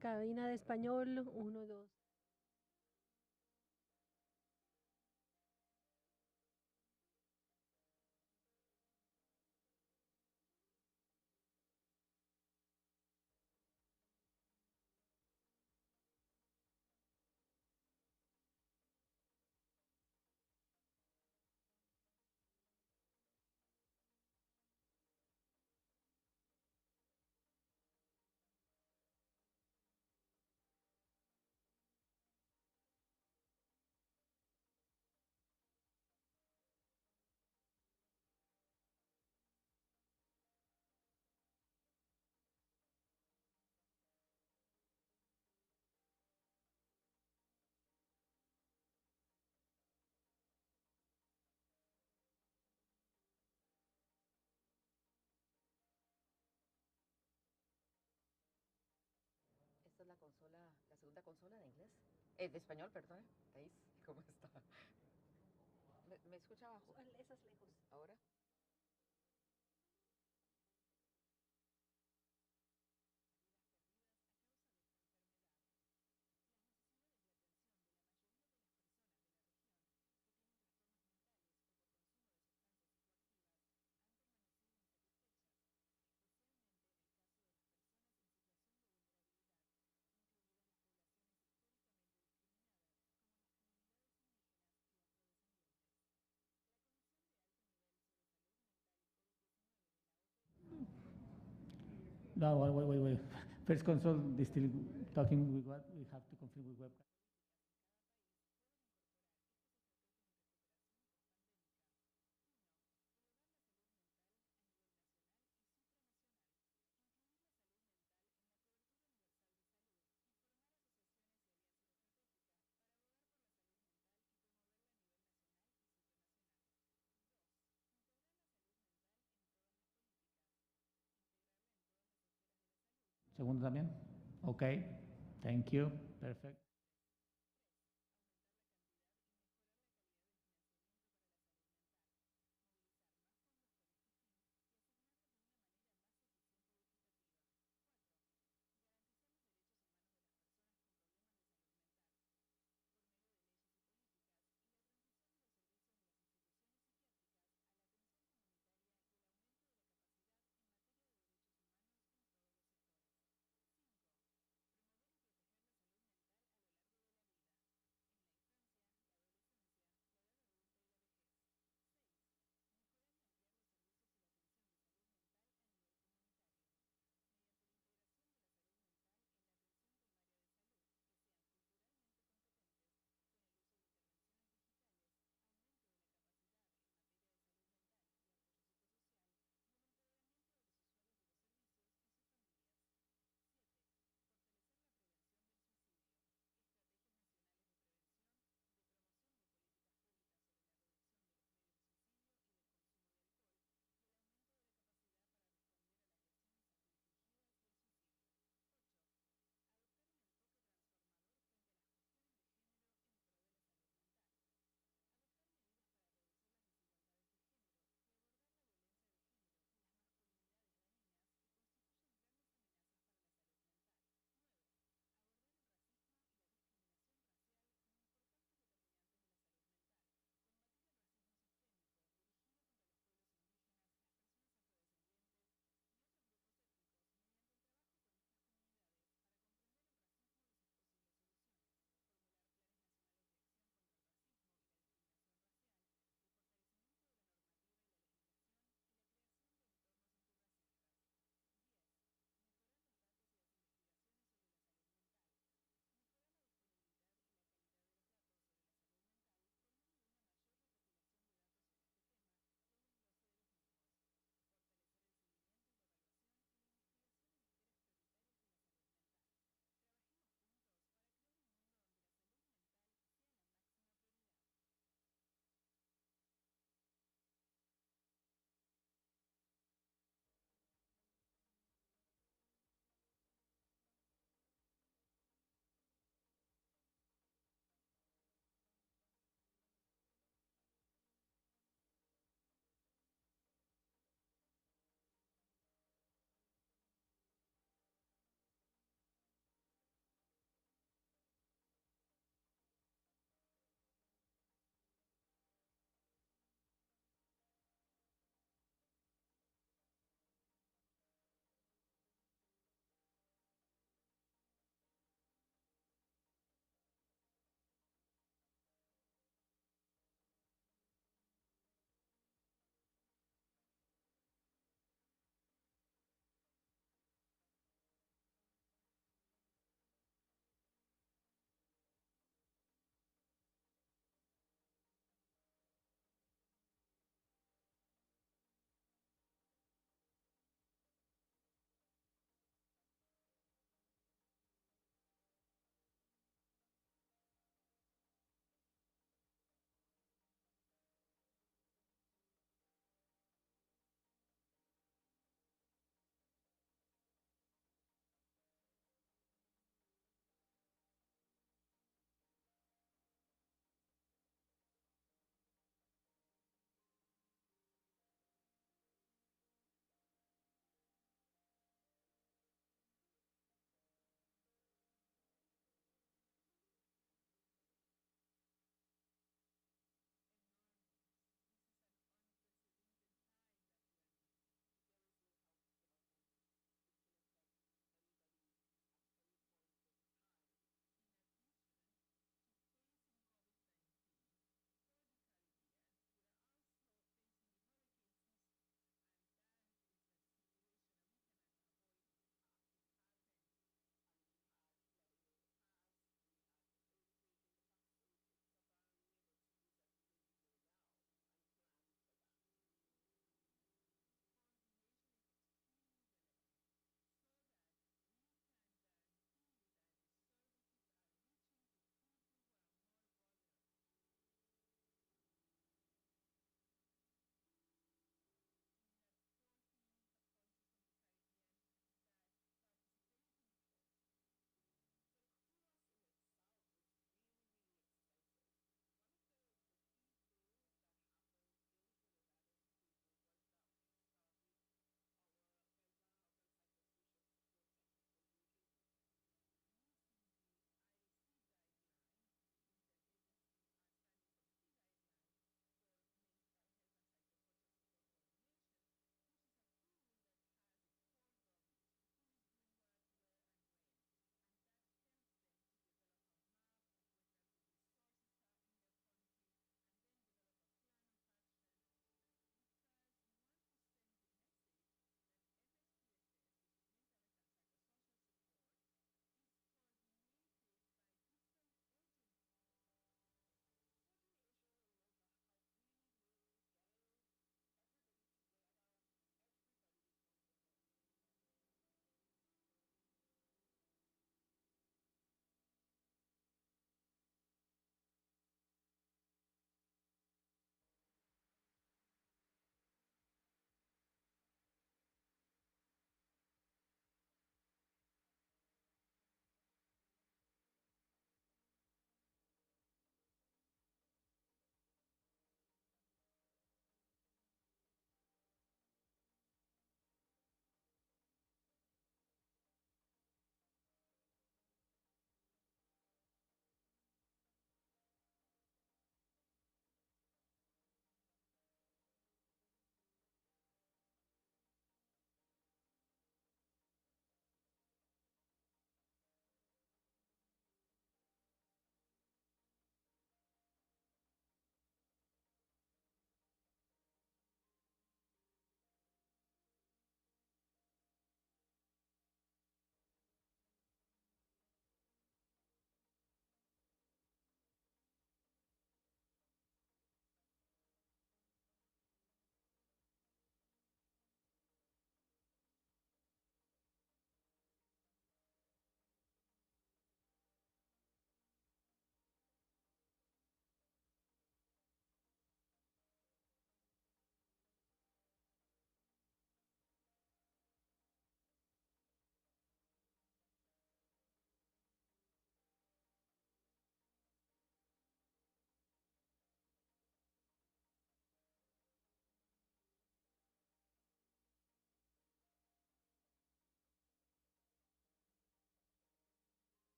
Cabina de español, uno, dos. Esta es la consola, la segunda consola de inglés. De español, perdón. ¿Veis cómo está? ¿Me escucha abajo? Esas lejos. Ahora. No, wait. First console is still talking with what we have to confirm with webcam. Segundo también. Ok, thank you, perfect.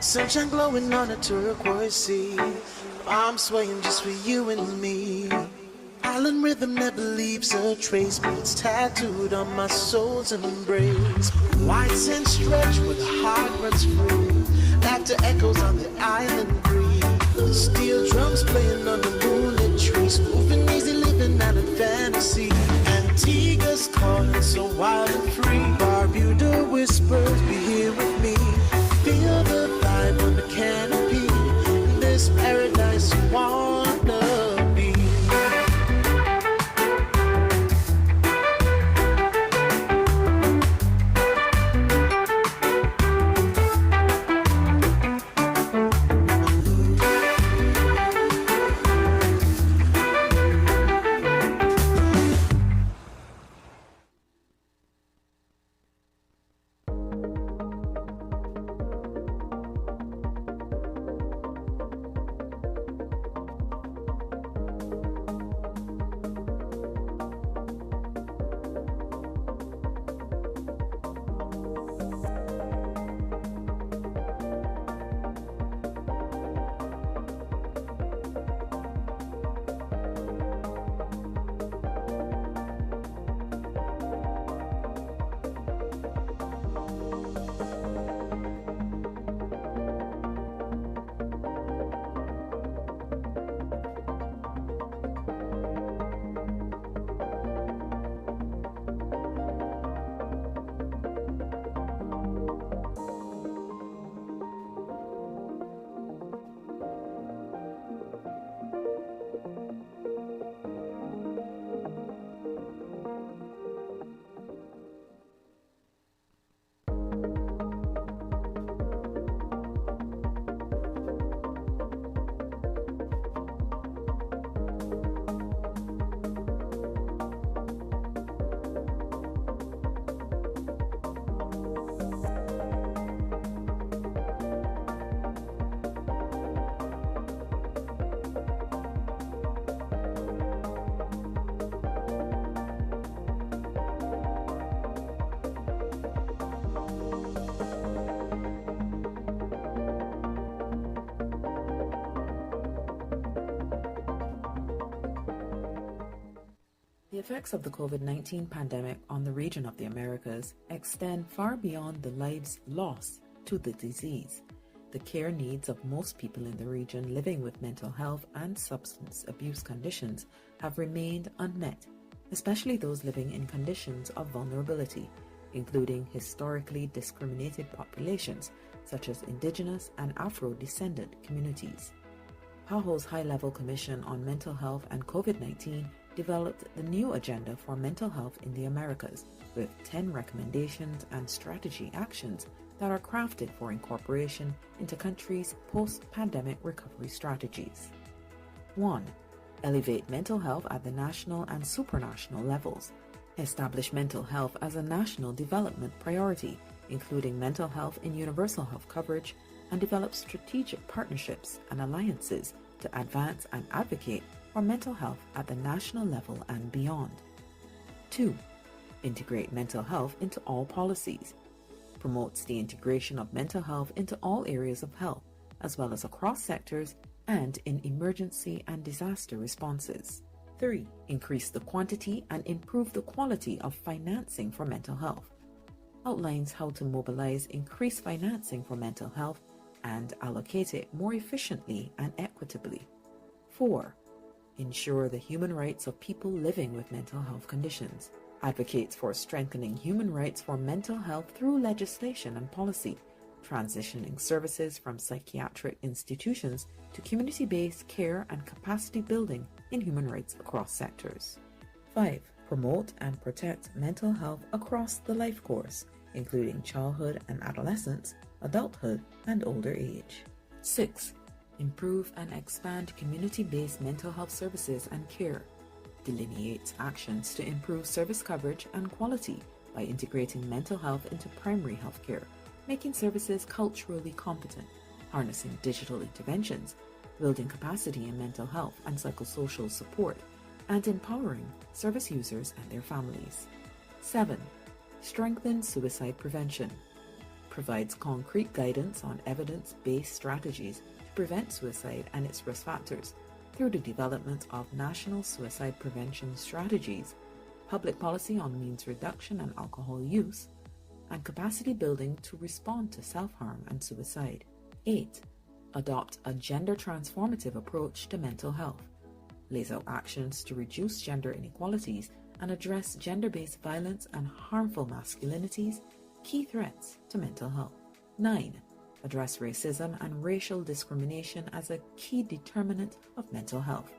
Sunshine glowing on a turquoise sea. Arms swaying just for you and me. Island rhythm never leaves a trace, but it's tattooed on my soul's embrace. White sand stretch where the heart runs free. Laughter echoes on the island breeze. Steel drums playing on the moonlit trees. Moving easy, living out in fantasy. Antigua's calling so wild and free. Barbuda whispers, be here with me. Feel the vibe on the canopy. This paradise you wanna be. The effects of the COVID-19 pandemic on the region of the Americas extend far beyond the lives lost to the disease. The care needs of most people in the region living with mental health and substance abuse conditions have remained unmet, especially those living in conditions of vulnerability, including historically discriminated populations such as Indigenous and Afro-descendant communities. PAHO's High-Level Commission on Mental Health and COVID-19 developed the new agenda for mental health in the Americas with 10 recommendations and strategy actions that are crafted for incorporation into countries' post-pandemic recovery strategies. 1. Elevate mental health at the national and supranational levels. Establish mental health as a national development priority, including mental health in universal health coverage, and develop strategic partnerships and alliances to advance and advocate for mental health at the national level and beyond. 2. Integrate mental health into all policies. Promotes the integration of mental health into all areas of health, as well as across sectors and in emergency and disaster responses. 3. Increase the quantity and improve the quality of financing for mental health. Outlines how to mobilize increased financing for mental health and allocate it more efficiently and equitably. 4. Ensure the human rights of people living with mental health conditions. Advocates for strengthening human rights for mental health through legislation and policy, transitioning services from psychiatric institutions to community-based care and capacity building in human rights across sectors. 5. Promote and protect mental health across the life course, including childhood and adolescence, adulthood, and older age. 6. Improve and expand community-based mental health services and care. Delineates actions to improve service coverage and quality by integrating mental health into primary health care, making services culturally competent, harnessing digital interventions, building capacity in mental health and psychosocial support, and empowering service users and their families. 7. Strengthen suicide prevention. provides concrete guidance on evidence-based strategies to prevent suicide and its risk factors through the development of national suicide prevention strategies, public policy on means reduction and alcohol use, and capacity building to respond to self-harm and suicide. 8. Adopt a gender transformative approach to mental health. Lays out actions to reduce gender inequalities and address gender-based violence and harmful masculinities, key threats to mental health. 9. Address racism and racial discrimination as a key determinant of mental health.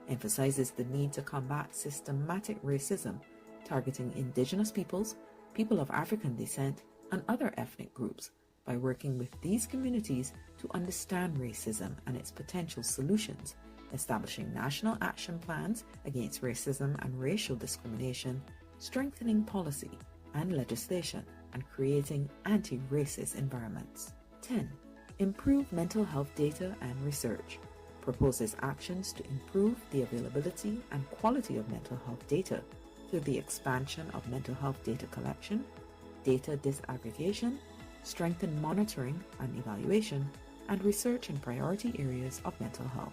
Emphasizes the need to combat systematic racism, targeting indigenous peoples, people of African descent, and other ethnic groups by working with these communities to understand racism and its potential solutions, establishing national action plans against racism and racial discrimination, strengthening policy and legislation, and creating anti-racist environments. 10. Improve mental health data and research. Proposes actions to improve the availability and quality of mental health data through the expansion of mental health data collection, data disaggregation, strengthen monitoring and evaluation, and research in priority areas of mental health.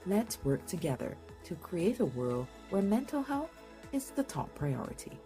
Let's work together to create a world where mental health is the top priority.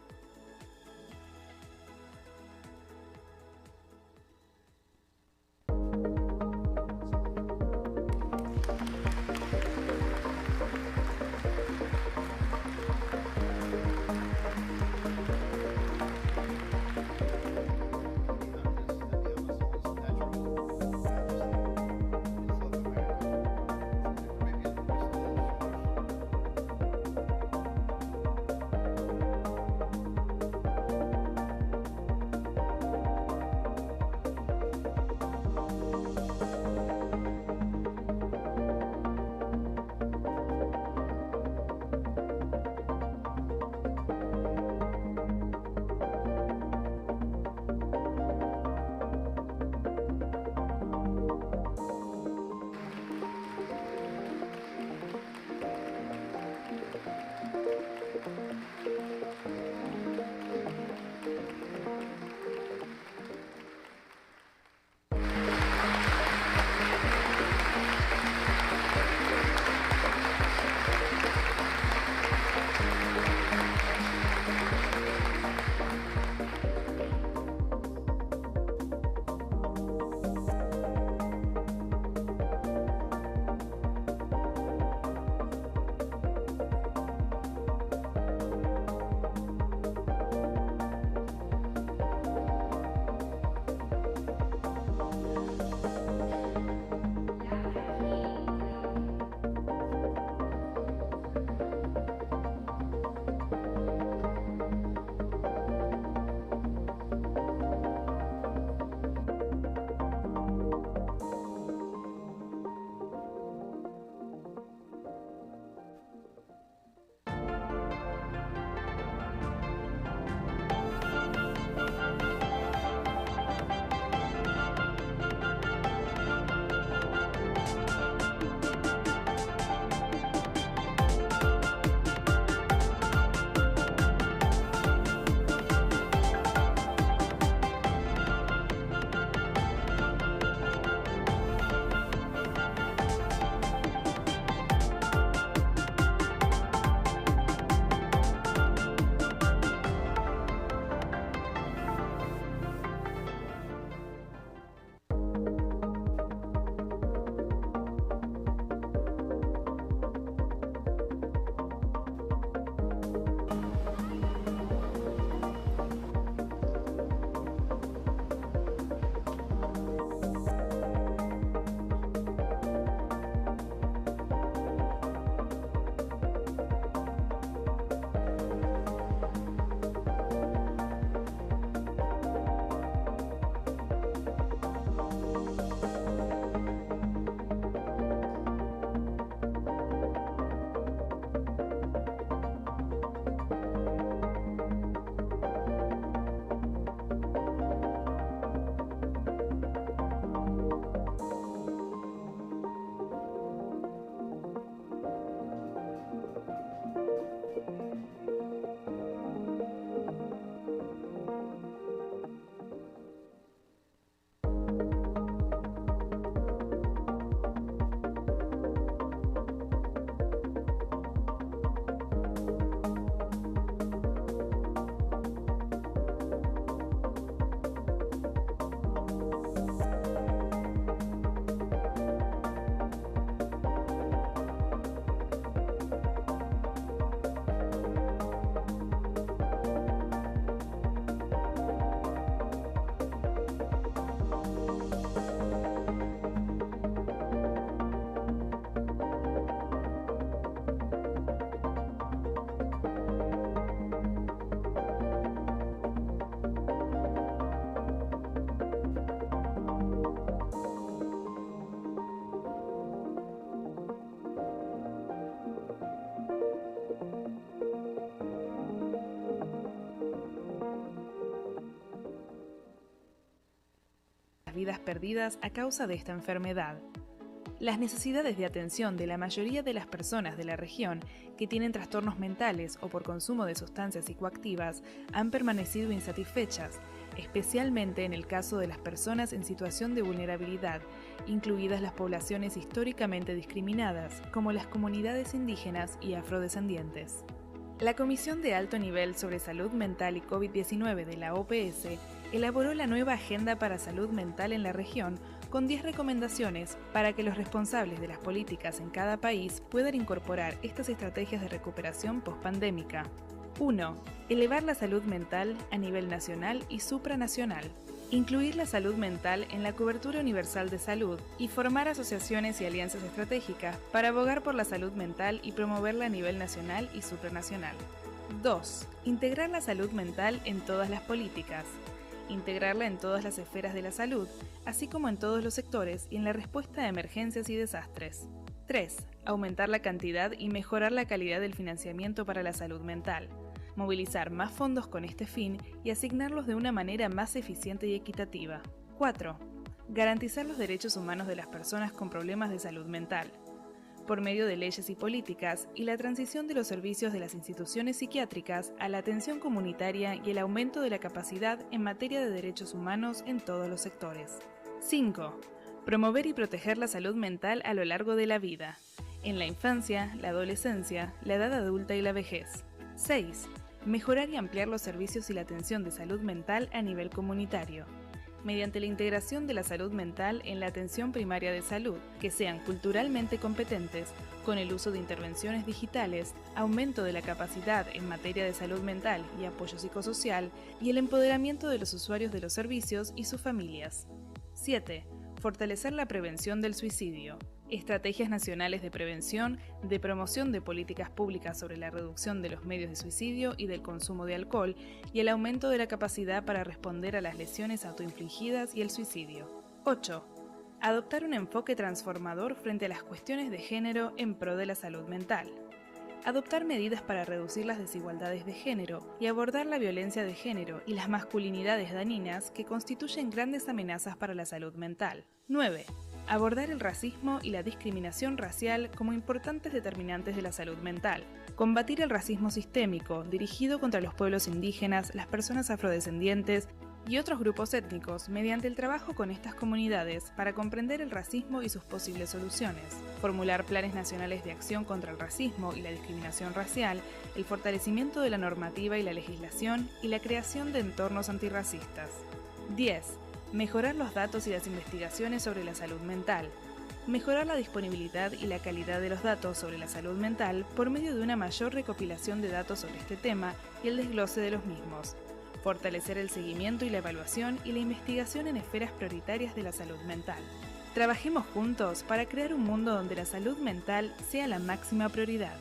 vidas perdidas a causa de esta enfermedad. Las necesidades de atención de la mayoría de las personas de la región que tienen trastornos mentales o por consumo de sustancias psicoactivas han permanecido insatisfechas, especialmente en el caso de las personas en situación de vulnerabilidad, incluidas las poblaciones históricamente discriminadas, como las comunidades indígenas y afrodescendientes. La Comisión de Alto Nivel sobre Salud Mental y COVID-19 de la OPS elaboró la nueva Agenda para Salud Mental en la región con 10 recomendaciones para que los responsables de las políticas en cada país puedan incorporar estas estrategias de recuperación pospandémica. 1. Elevar la salud mental a nivel nacional y supranacional. Incluir la salud mental en la cobertura universal de salud y formar asociaciones y alianzas estratégicas para abogar por la salud mental y promoverla a nivel nacional y supranacional. 2. Integrar la salud mental en todas las políticas. Integrarla en todas las esferas de la salud, así como en todos los sectores y en la respuesta a emergencias y desastres. 3. Aumentar la cantidad y mejorar la calidad del financiamiento para la salud mental. Movilizar más fondos con este fin y asignarlos de una manera más eficiente y equitativa. 4. Garantizar los derechos humanos de las personas con problemas de salud mental, por medio de leyes y políticas y la transición de los servicios de las instituciones psiquiátricas a la atención comunitaria y el aumento de la capacidad en materia de derechos humanos en todos los sectores. 5. Promover y proteger la salud mental a lo largo de la vida, en la infancia, la adolescencia, la edad adulta y la vejez. 6. Mejorar y ampliar los servicios y la atención de salud mental a nivel comunitario, mediante la integración de la salud mental en la atención primaria de salud, que sean culturalmente competentes, con el uso de intervenciones digitales, aumento de la capacidad en materia de salud mental y apoyo psicosocial, y el empoderamiento de los usuarios de los servicios y sus familias. 7. Fortalecer la prevención del suicidio. Estrategias nacionales de prevención, de promoción de políticas públicas sobre la reducción de los medios de suicidio y del consumo de alcohol y el aumento de la capacidad para responder a las lesiones autoinfligidas y el suicidio. 8. Adoptar un enfoque transformador frente a las cuestiones de género en pro de la salud mental. Adoptar medidas para reducir las desigualdades de género y abordar la violencia de género y las masculinidades dañinas que constituyen grandes amenazas para la salud mental. 9. Abordar el racismo y la discriminación racial como importantes determinantes de la salud mental. Combatir el racismo sistémico, dirigido contra los pueblos indígenas, las personas afrodescendientes y otros grupos étnicos mediante el trabajo con estas comunidades para comprender el racismo y sus posibles soluciones. Formular planes nacionales de acción contra el racismo y la discriminación racial, el fortalecimiento de la normativa y la legislación y la creación de entornos antirracistas. 10. Mejorar los datos y las investigaciones sobre la salud mental. Mejorar la disponibilidad y la calidad de los datos sobre la salud mental por medio de una mayor recopilación de datos sobre este tema y el desglose de los mismos. Fortalecer el seguimiento y la evaluación y la investigación en esferas prioritarias de la salud mental. Trabajemos juntos para crear un mundo donde la salud mental sea la máxima prioridad.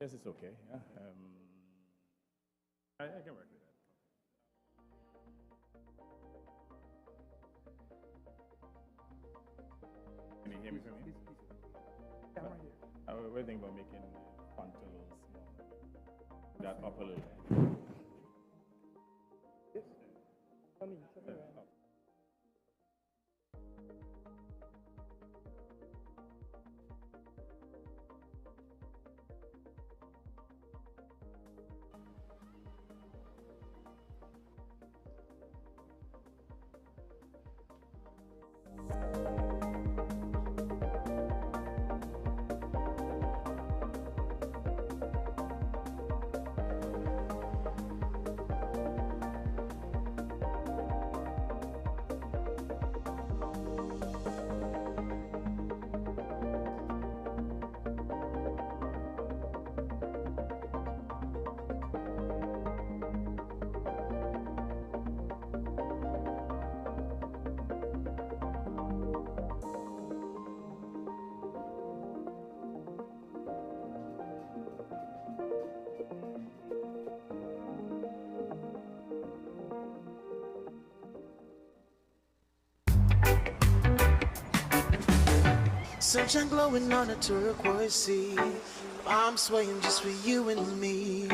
I guess it's okay. Yeah. I can work with that. Can you hear me from here? Yeah, I'm right here. I was thinking about making the font a little small. That up a little. Yes. Tell me around. Sunshine glowing on a turquoise sea. I'm swaying just for you and me.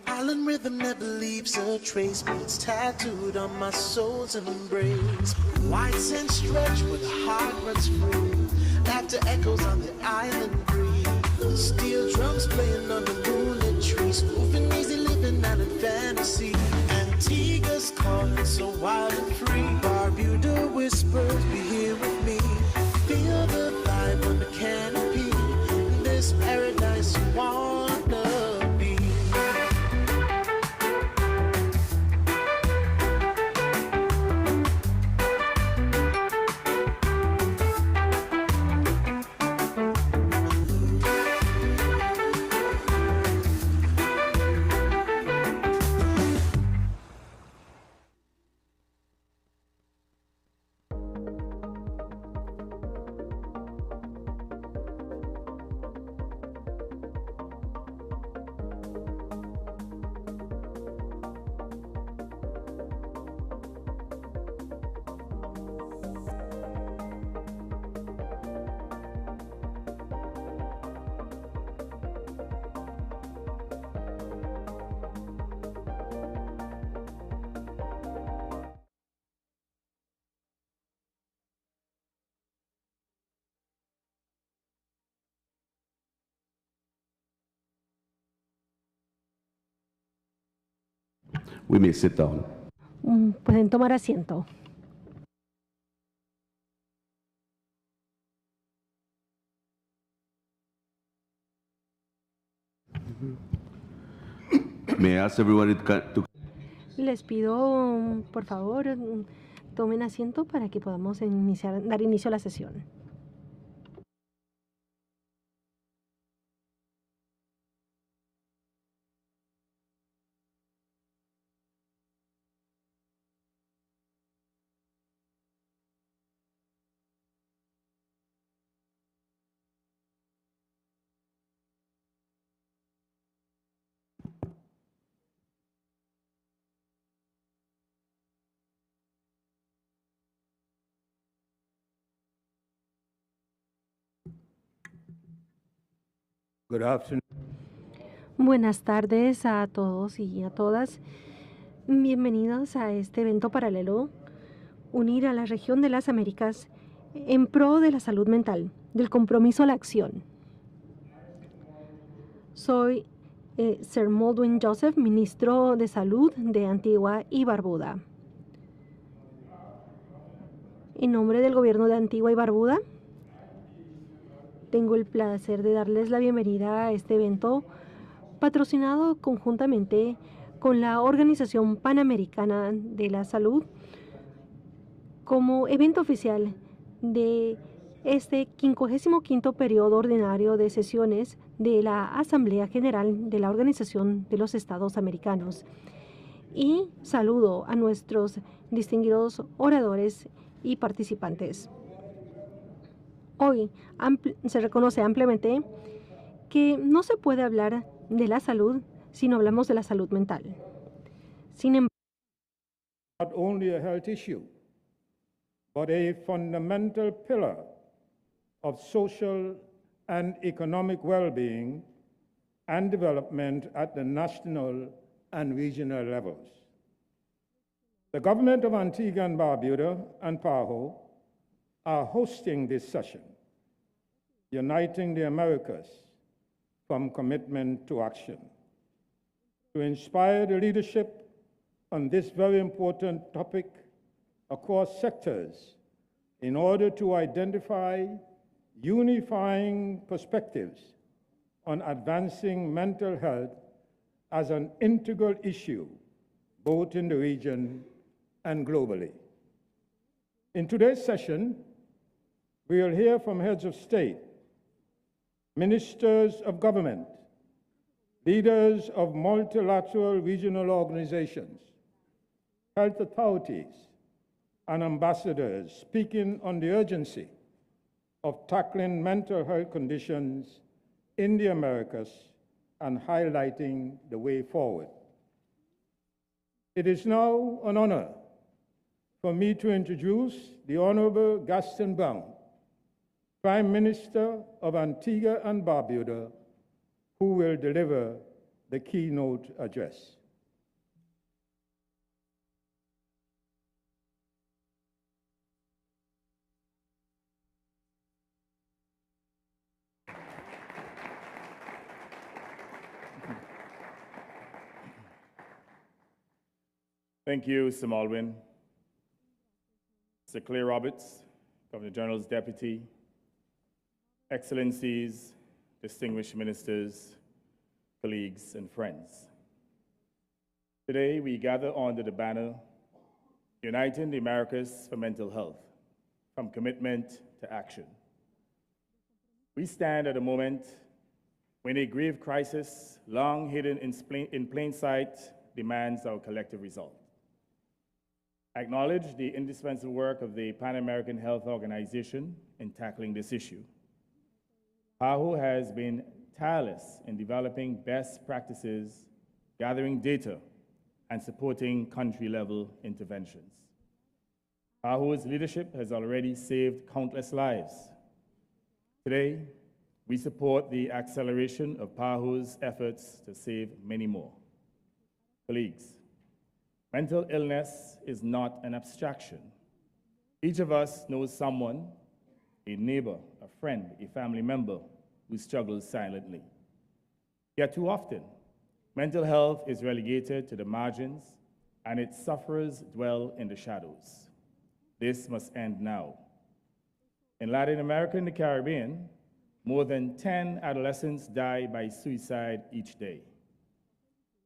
Island rhythm never leaves a trace, but it's tattooed on my soul's embrace. White sand stretch where the heart runs free. Laughter echoes on the island breeze. Steel drums playing on the moonlit trees. Moving easy, living out in fantasy. Antigua's calling so wild and free. Barbuda whispers, be here with me. Feel the vibe on the canopy. This paradise you wanna be. We may sit down. Pueden tomar asiento. May I ask everybody to Les pido, por favor, tomen asiento para que podamos dar inicio a la sesión. Good afternoon. Buenas tardes a todos y a todas. Bienvenidos a este evento paralelo, unir a la región de las Américas en pro de la salud mental, del compromiso a la acción. Soy Sir Maldwin Joseph, ministro de Salud de Antigua y Barbuda. En nombre del gobierno de Antigua y Barbuda, tengo el placer de darles la bienvenida a este evento patrocinado conjuntamente con la Organización Panamericana de la Salud como evento oficial del este 55º periodo ordinario de sesiones de la Asamblea General de la Organización de los Estados Americanos. Y saludo a nuestros distinguidos oradores y participantes. Hoy se reconoce ampliamente que no se puede hablar de la salud si no hablamos de la salud mental. Sin embargo, not only a health issue, but a fundamental pillar of social and economic well-being and development at the national and regional levels. The government of Antigua and Barbuda and PAHO are hosting this session, uniting the Americas from commitment to action. To inspire the leadership on this very important topic across sectors in order to identify unifying perspectives on advancing mental health as an integral issue both in the region and globally. In today's session, we will hear from heads of state, ministers of government, leaders of multilateral regional organizations, health authorities, and ambassadors speaking on the urgency of tackling mental health conditions in the Americas and highlighting the way forward. It is now an honor for me to introduce the Honorable Gaston Brown, Prime Minister of Antigua and Barbuda, who will deliver the keynote address. Thank you, Sir Malwin. Sir Clay Roberts, Governor General's Deputy, Excellencies, distinguished ministers, colleagues, and friends. Today, we gather under the banner, Uniting the Americas for Mental Health, from commitment to action. We stand at a moment when a grave crisis, long hidden in plain sight, demands our collective resolve. Acknowledge the indispensable work of the Pan American Health Organization in tackling this issue. PAHO has been tireless in developing best practices, gathering data, and supporting country-level interventions. PAHO's leadership has already saved countless lives. Today, we support the acceleration of PAHO's efforts to save many more. Colleagues, mental illness is not an abstraction. Each of us knows someone, a neighbor, a friend, a family member, who struggles silently. Yet too often, mental health is relegated to the margins and its sufferers dwell in the shadows. This must end now. In Latin America and the Caribbean, more than 10 adolescents die by suicide each day.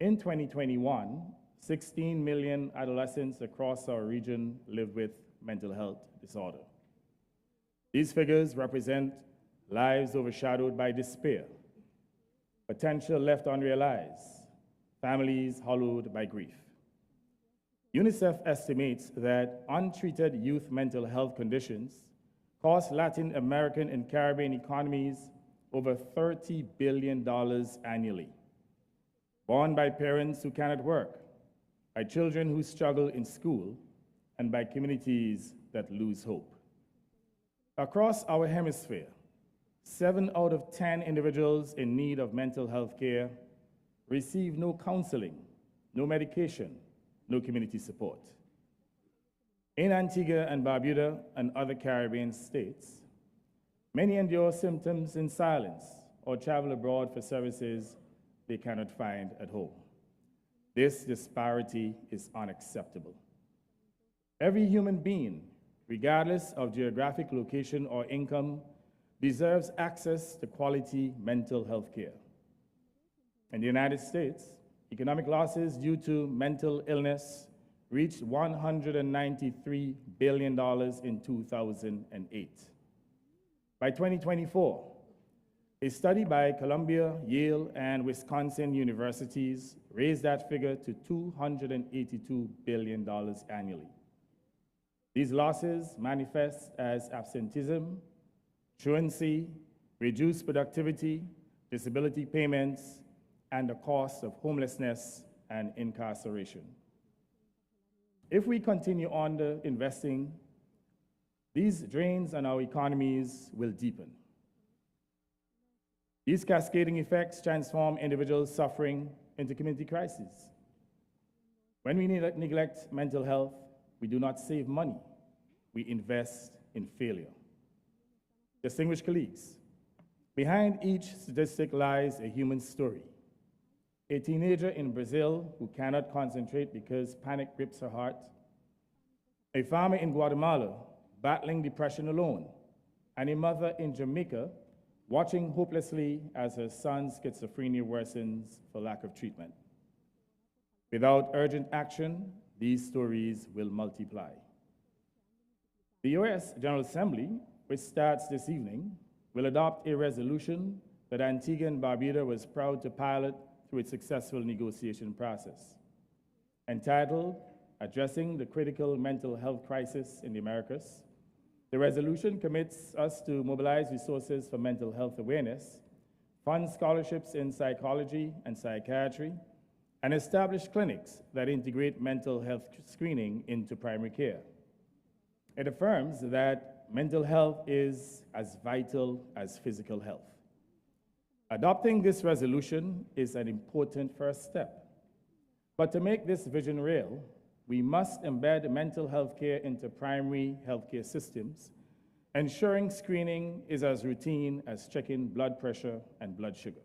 In 2021, 16 million adolescents across our region live with mental health disorder. These figures represent lives overshadowed by despair, potential left unrealized, families hollowed by grief. UNICEF estimates that untreated youth mental health conditions cost Latin American and Caribbean economies over $30 billion annually, borne by parents who cannot work, by children who struggle in school, and by communities that lose hope. Across our hemisphere, 7 out of 10 individuals in need of mental health care receive no counseling, no medication, no community support. In Antigua and Barbuda and other Caribbean states, many endure symptoms in silence or travel abroad for services they cannot find at home. This disparity is unacceptable. Every human being, regardless of geographic location or income, deserves access to quality mental health care. In the United States, economic losses due to mental illness reached $193 billion in 2008. By 2024, a study by Columbia, Yale, and Wisconsin universities raised that figure to $282 billion annually. These losses manifest as absenteeism, truancy, reduced productivity, disability payments, and the cost of homelessness and incarceration. If we continue underinvesting, these drains on our economies will deepen. These cascading effects transform individuals suffering into community crises. When we neglect mental health, we do not save money, we invest in failure. Distinguished colleagues, behind each statistic lies a human story. A teenager in Brazil who cannot concentrate because panic grips her heart. A farmer in Guatemala battling depression alone. And a mother in Jamaica watching hopelessly as her son's schizophrenia worsens for lack of treatment. Without urgent action, these stories will multiply. The OAS General Assembly, which starts this evening, will adopt a resolution that Antigua and Barbuda was proud to pilot through its successful negotiation process. Entitled, Addressing the Critical Mental Health Crisis in the Americas, the resolution commits us to mobilize resources for mental health awareness, fund scholarships in psychology and psychiatry, and establish clinics that integrate mental health screening into primary care. It affirms that mental health is as vital as physical health. Adopting this resolution is an important first step. But to make this vision real, we must embed mental health care into primary healthcare systems, ensuring screening is as routine as checking blood pressure and blood sugar.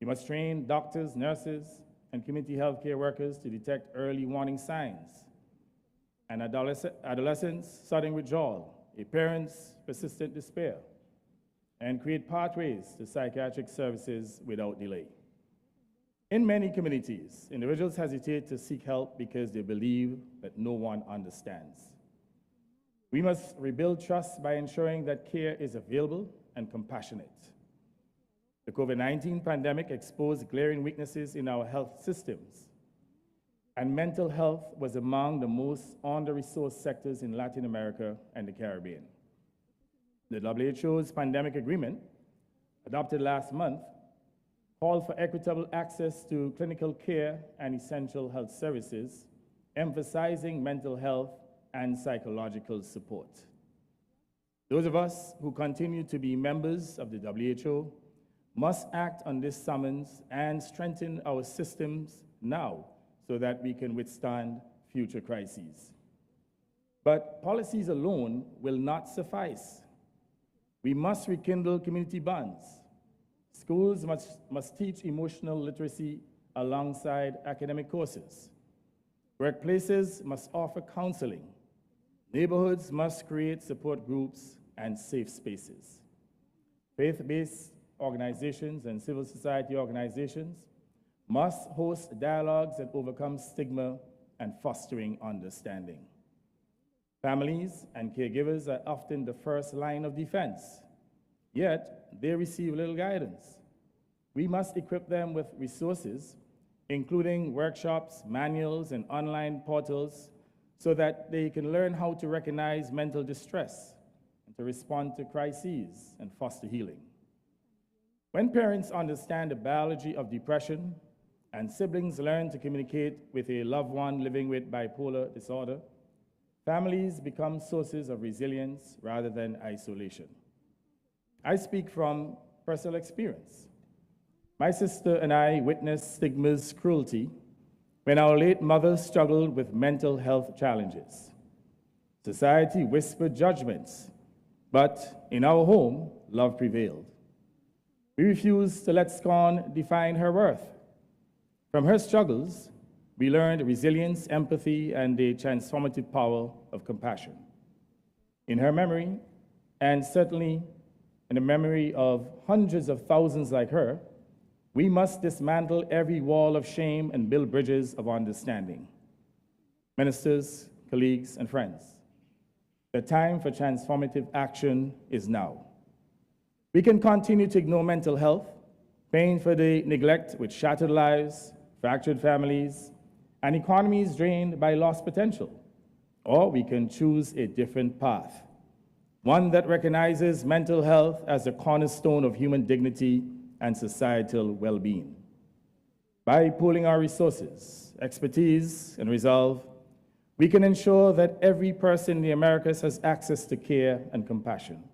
We must train doctors, nurses, and community healthcare workers to detect early warning signs, and adolescents' sudden withdrawal, a parent's persistent despair, and create pathways to psychiatric services without delay. In many communities, individuals hesitate to seek help because they believe that no one understands. We must rebuild trust by ensuring that care is available and compassionate. The COVID-19 pandemic exposed glaring weaknesses in our health systems, and mental health was among the most under-resourced sectors in Latin America and the Caribbean. The WHO's pandemic agreement, adopted last month, called for equitable access to clinical care and essential health services, emphasizing mental health and psychological support. Those of us who continue to be members of the WHO must act on this summons and strengthen our systems now so that we can withstand future crises. But policies alone will not suffice. We must rekindle community bonds. Schools must teach emotional literacy alongside academic courses. Workplaces must offer counseling. Neighborhoods must create support groups and safe spaces. Faith-based organizations and civil society organizations must host dialogues that overcome stigma and fostering understanding. Families and caregivers are often the first line of defense, yet they receive little guidance. We must equip them with resources, including workshops, manuals, and online portals, so that they can learn how to recognize mental distress and to respond to crises and foster healing. When parents understand the biology of depression and siblings learn to communicate with a loved one living with bipolar disorder, families become sources of resilience rather than isolation. I speak from personal experience. My sister and I witnessed stigma's cruelty when our late mother struggled with mental health challenges. Society whispered judgments, but in our home, love prevailed. We refused to let scorn define her worth. From her struggles, we learned resilience, empathy, and the transformative power of compassion. In her memory, and certainly in the memory of hundreds of thousands like her, we must dismantle every wall of shame and build bridges of understanding. Ministers, colleagues, and friends, The time for transformative action is now. We can continue to ignore mental health, paying for the neglect with shattered lives, fractured families, and economies drained by lost potential. Or we can choose a different path, one that recognizes mental health as a cornerstone of human dignity and societal well-being. By pooling our resources, expertise, and resolve, we can ensure that every person in the Americas has access to care and compassion.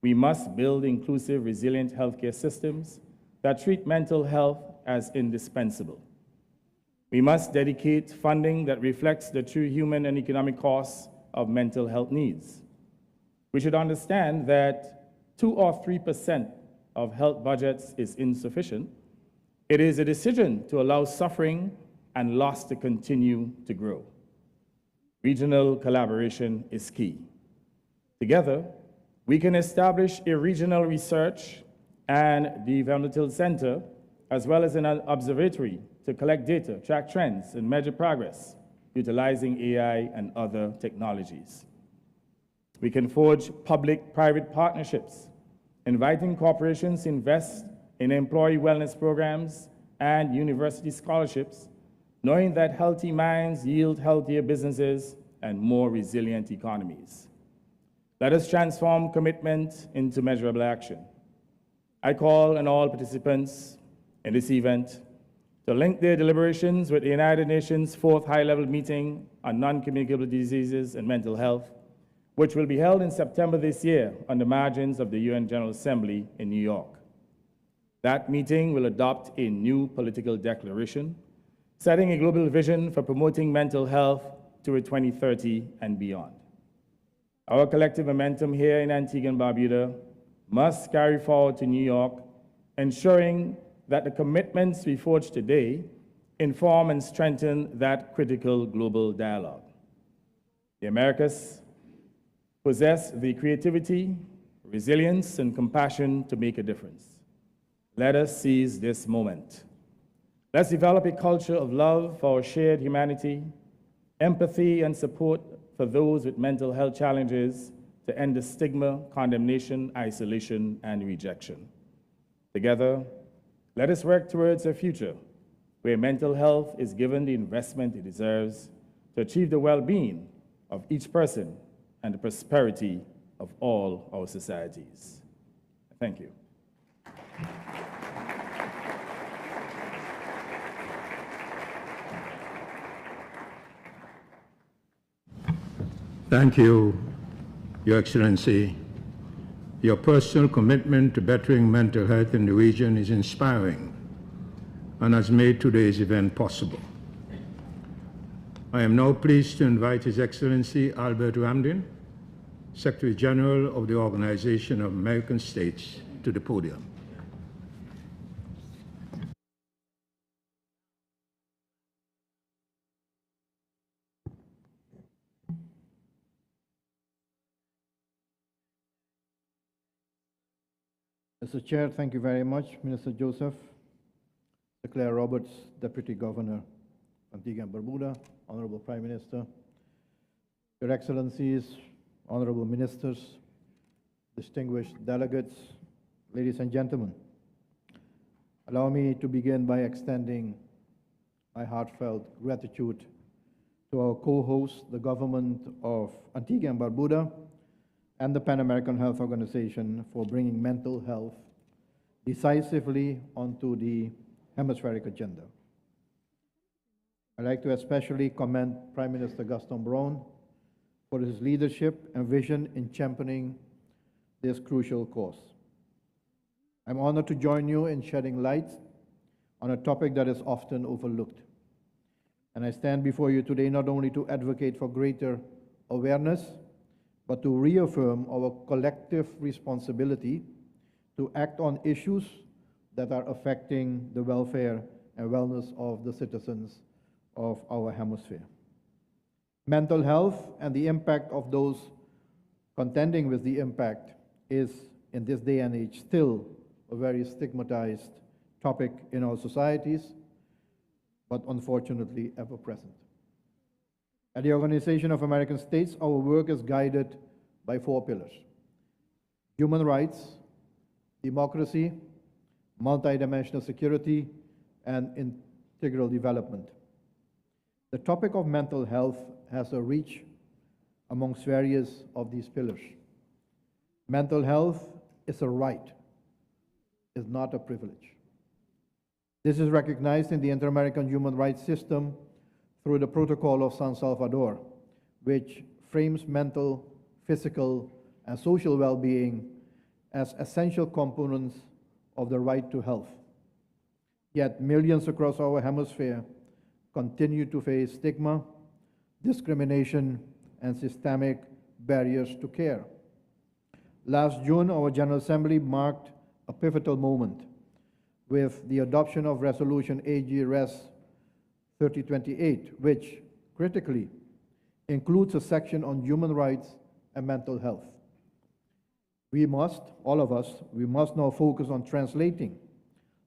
We must build inclusive, resilient healthcare systems that treat mental health as indispensable. We must dedicate funding that reflects the true human and economic costs of mental health needs. We should understand that 2 or 3% of health budgets is insufficient. It is a decision to allow suffering and loss to continue to grow. Regional collaboration is key. Together, we can establish a regional research and developmental center, as well as an observatory to collect data, track trends, and measure progress, utilizing AI and other technologies. We can forge public-private partnerships, inviting corporations to invest in employee wellness programs and university scholarships, knowing that healthy minds yield healthier businesses and more resilient economies. Let us transform commitment into measurable action. I call on all participants in this event to link their deliberations with the United Nations 4th High-Level Meeting on Non-Communicable Diseases and Mental Health, which will be held in September this year on the margins of the UN General Assembly in New York. That meeting will adopt a new political declaration, setting a global vision for promoting mental health to 2030 and beyond. Our collective momentum here in Antigua and Barbuda must carry forward to New York, ensuring that the commitments we forge today inform and strengthen that critical global dialogue. The Americas possess the creativity, resilience, and compassion to make a difference. Let us seize this moment. Let's develop a culture of love for our shared humanity, empathy, and support for those with mental health challenges to end the stigma, condemnation, isolation, and rejection. Together, let us work towards a future where mental health is given the investment it deserves to achieve the well-being of each person and the prosperity of all our societies. Thank you. Thank you, Your Excellency. Your personal commitment to bettering mental health in the region is inspiring and has made today's event possible. I am now pleased to invite His Excellency Albert Ramdin, Secretary General of the Organization of American States, to the podium. Mr. Chair, thank you very much. Minister Joseph, Claire Roberts, Deputy Governor, Antigua and Barbuda, Honorable Prime Minister, Your Excellencies, Honorable Ministers, distinguished delegates, ladies and gentlemen. Allow me to begin by extending my heartfelt gratitude to our co-hosts, the Government of Antigua and Barbuda, and the Pan American Health Organization for bringing mental health decisively onto the hemispheric agenda. I'd like to especially commend Prime Minister Gaston Brown for his leadership and vision in championing this crucial cause. I'm honored to join you in shedding light on a topic that is often overlooked. And I stand before you today not only to advocate for greater awareness, but to reaffirm our collective responsibility to act on issues that are affecting the welfare and wellness of the citizens of our hemisphere. Mental health and the impact of those contending with the impact is, in this day and age, still a very stigmatized topic in our societies, but unfortunately ever present. At the Organization of American States, our work is guided by 4 pillars: human rights, democracy, multidimensional security, and integral development. The topic of mental health has a reach amongst various of these pillars. Mental health is a right, is not a privilege. This is recognized in the Inter-American Human Rights System through the Protocol of San Salvador, which frames mental, physical, and social well-being as essential components of the right to health. Yet millions across our hemisphere continue to face stigma, discrimination, and systemic barriers to care. Last June, our General Assembly marked a pivotal moment with the adoption of Resolution AG Res 3028, which critically includes a section on human rights and mental health. We must, all of us, we must now focus on translating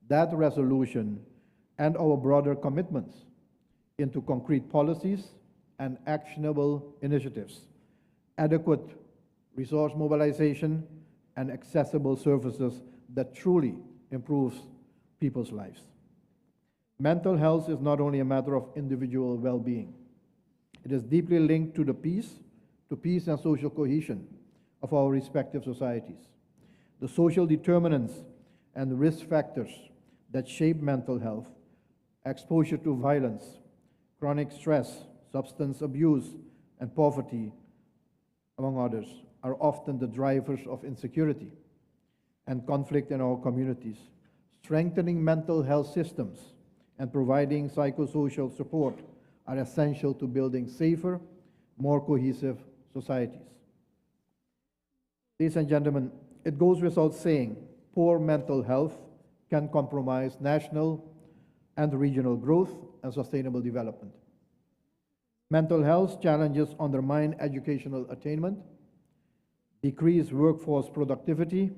that resolution and our broader commitments into concrete policies and actionable initiatives, adequate resource mobilization, and accessible services that truly improves people's lives. Mental health is not only a matter of individual well-being. It is deeply linked to peace and social cohesion of our respective societies. The social determinants and risk factors that shape mental health, exposure to violence, chronic stress, substance abuse, and poverty, among others, are often the drivers of insecurity and conflict in our communities. Strengthening mental health systems and providing psychosocial support are essential to building safer, more cohesive societies. Ladies and gentlemen, it goes without saying, poor mental health can compromise national and regional growth and sustainable development. Mental health challenges undermine educational attainment, decrease workforce productivity,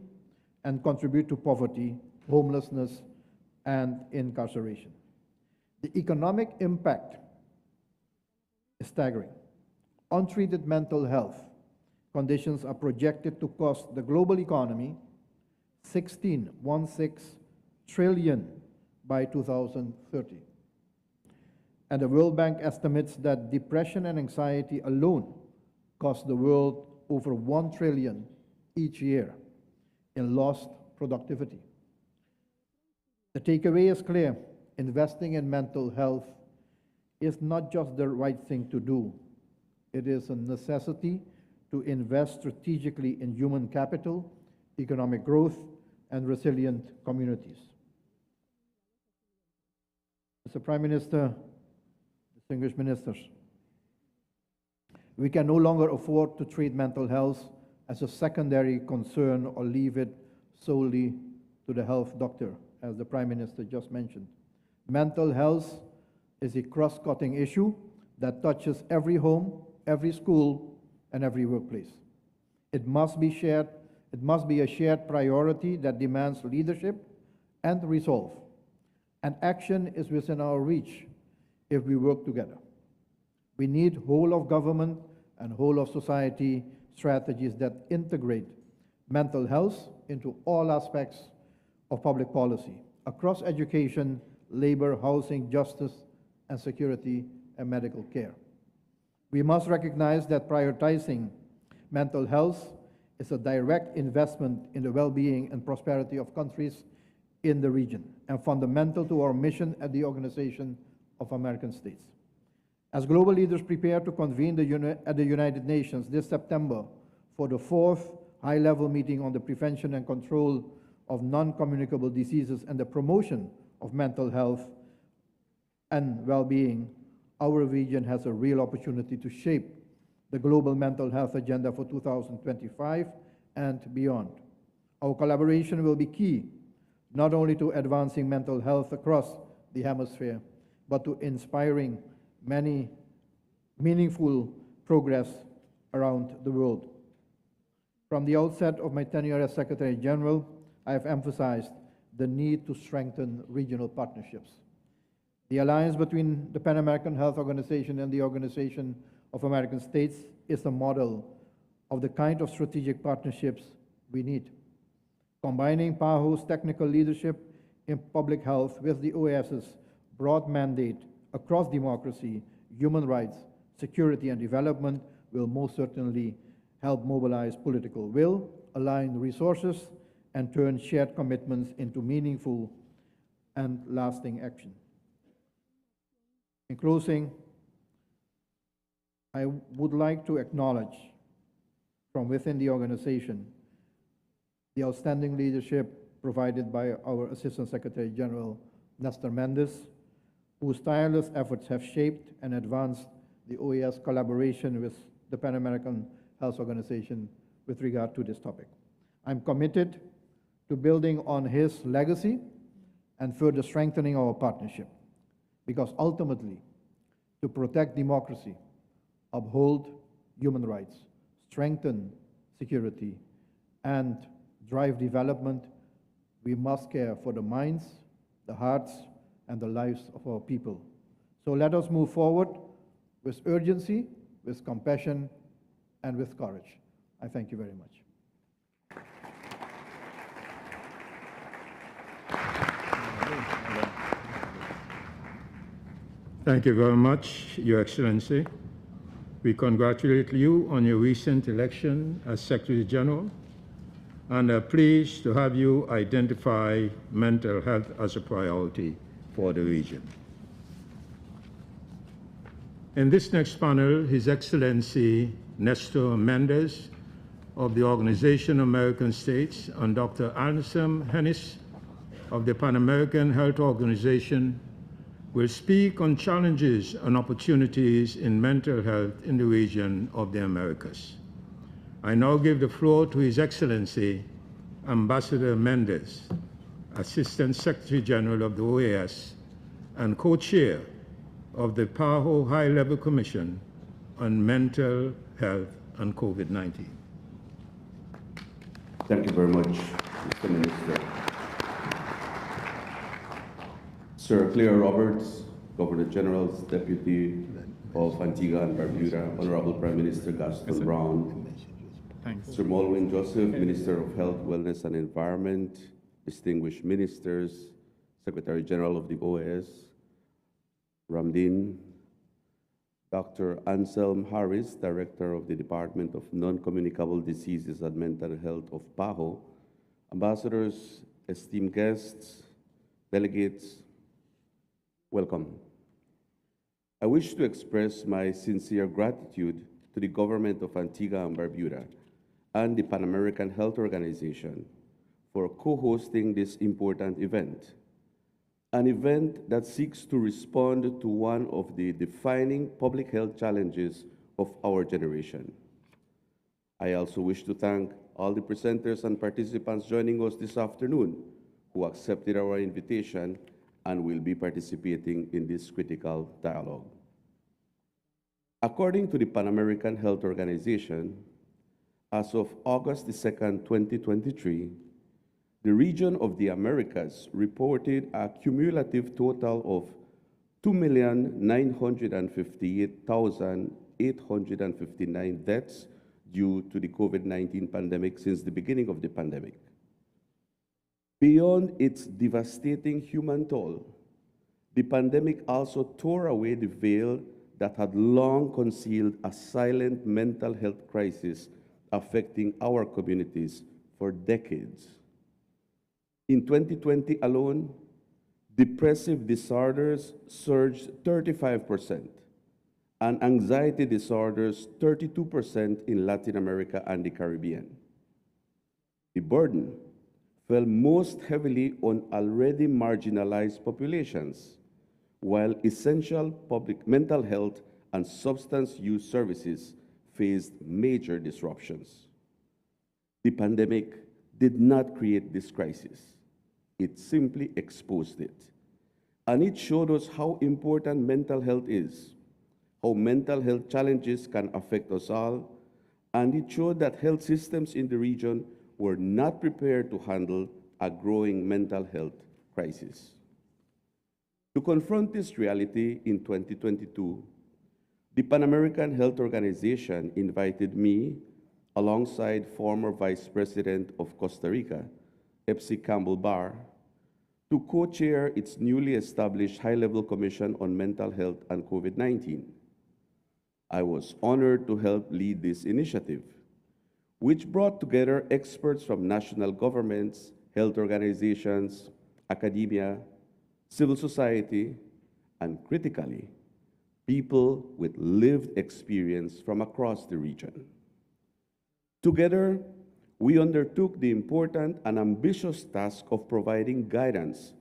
and contribute to poverty, homelessness, and incarceration. The economic impact is staggering. Untreated mental health conditions are projected to cost the global economy 16 trillion by 2030. And the World Bank estimates that depression and anxiety alone cost the world over 1 trillion each year in lost productivity. The takeaway is clear. Investing in mental health is not just the right thing to do. It is a necessity to invest strategically in human capital, economic growth, and resilient communities. Mr. Prime Minister, distinguished ministers, we can no longer afford to treat mental health as a secondary concern or leave it solely to the health doctor, as the Prime Minister just mentioned. Mental health is a cross-cutting issue that touches every home, every school, and every workplace. It must be a shared priority that demands leadership and resolve. And action is within our reach if we work together. We need whole of government and whole of society strategies that integrate mental health into all aspects of public policy, across education, labor, housing, justice, and security, and medical care. We must recognize that prioritizing mental health is a direct investment in the well-being and prosperity of countries in the region, and fundamental to our mission at the Organization of American States. As global leaders prepare to convene at the United Nations this September for the 4th high-level meeting on the prevention and control of non-communicable diseases and the promotion of mental health and well-being, our region has a real opportunity to shape the global mental health agenda for 2025 and beyond. Our collaboration will be key, not only to advancing mental health across the hemisphere, but to inspiring many meaningful progress around the world. From the outset of my tenure as Secretary General, I have emphasized the need to strengthen regional partnerships. The alliance between the Pan American Health Organization and the Organization of American states is a model of the kind of strategic partnerships we need. Combining PAHO's technical leadership in public health with the OAS's broad mandate across democracy, human rights, security, and development will most certainly help mobilize political will, align resources, and turn shared commitments into meaningful and lasting action. In closing, I would like to acknowledge from within the organization the outstanding leadership provided by our Assistant Secretary General, Nestor Mendes, whose tireless efforts have shaped and advanced the OAS collaboration with the Pan American Health Organization with regard to this topic. I'm committed to building on his legacy and further strengthening our partnership, because ultimately, to protect democracy, uphold human rights, strengthen security, and drive development, we must care for the minds, the hearts, and the lives of our people. So let us move forward with urgency, with compassion, and with courage. I thank you very much. Thank you very much, Your Excellency. We congratulate you on your recent election as Secretary General and are pleased to have you identify mental health as a priority for the region. In this next panel, His Excellency Nestor Mendes of the Organization of American States and Dr. Anselm Hennis of the Pan American Health Organization will speak on challenges and opportunities in mental health in the region of the Americas. I now give the floor to His Excellency Ambassador Mendes, Assistant Secretary General of the OAS and co-chair of the PAHO High-Level Commission on Mental Health and COVID-19. Thank you very much, Mr. Minister. Sir Claire Roberts, Governor General's Deputy of Antigua and Barbuda, Honorable Prime Minister Gaston Brown, Sir Molwyn Joseph, Minister of Health, Wellness and Environment, distinguished ministers, Secretary General of the OAS, Ramdin, Dr. Anselm Harris, Director of the Department of Non-Communicable Diseases and Mental Health of PAHO, ambassadors, esteemed guests, delegates, welcome. I wish to express my sincere gratitude to the government of Antigua and Barbuda and the Pan American Health Organization for co-hosting this important event, an event that seeks to respond to one of the defining public health challenges of our generation. I also wish to thank all the presenters and participants joining us this afternoon who accepted our invitation and will be participating in this critical dialogue. According to the Pan American Health Organization, as of August 2nd, 2023, the region of the Americas reported a cumulative total of 2,958,859 deaths due to the COVID-19 pandemic since the beginning of the pandemic. Beyond its devastating human toll, the pandemic also tore away the veil that had long concealed a silent mental health crisis affecting our communities for decades. In 2020 alone, depressive disorders surged 35%, and anxiety disorders 32% in Latin America and the Caribbean. The burden fell most heavily on already marginalized populations, while essential public mental health and substance use services faced major disruptions. The pandemic did not create this crisis. It simply exposed it. And it showed us how important mental health is, how mental health challenges can affect us all, and it showed that health systems in the region were not prepared to handle a growing mental health crisis. To confront this reality in 2022, the Pan American Health Organization invited me, alongside former Vice President of Costa Rica, Epsi Campbell Barr, to co-chair its newly established High-Level Commission on Mental Health and COVID-19. I was honored to help lead this initiative, which brought together experts from national governments, health organizations, academia, civil society, and critically, people with lived experience from across the region. Together, we undertook the important and ambitious task of providing guidance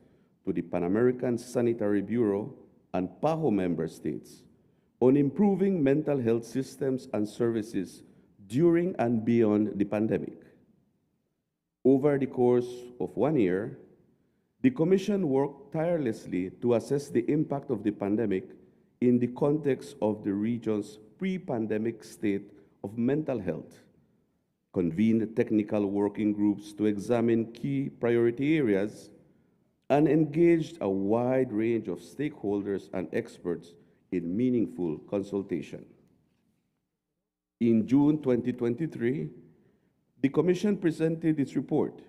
to the Pan American Sanitary Bureau and PAHO member states on improving mental health systems and services during and beyond the pandemic. Over the course of 1 year, the Commission worked tirelessly to assess the impact of the pandemic in the context of the region's pre-pandemic state of mental health, convened technical working groups to examine key priority areas, and engaged a wide range of stakeholders and experts in meaningful consultation. In June 2023, the Commission presented its report,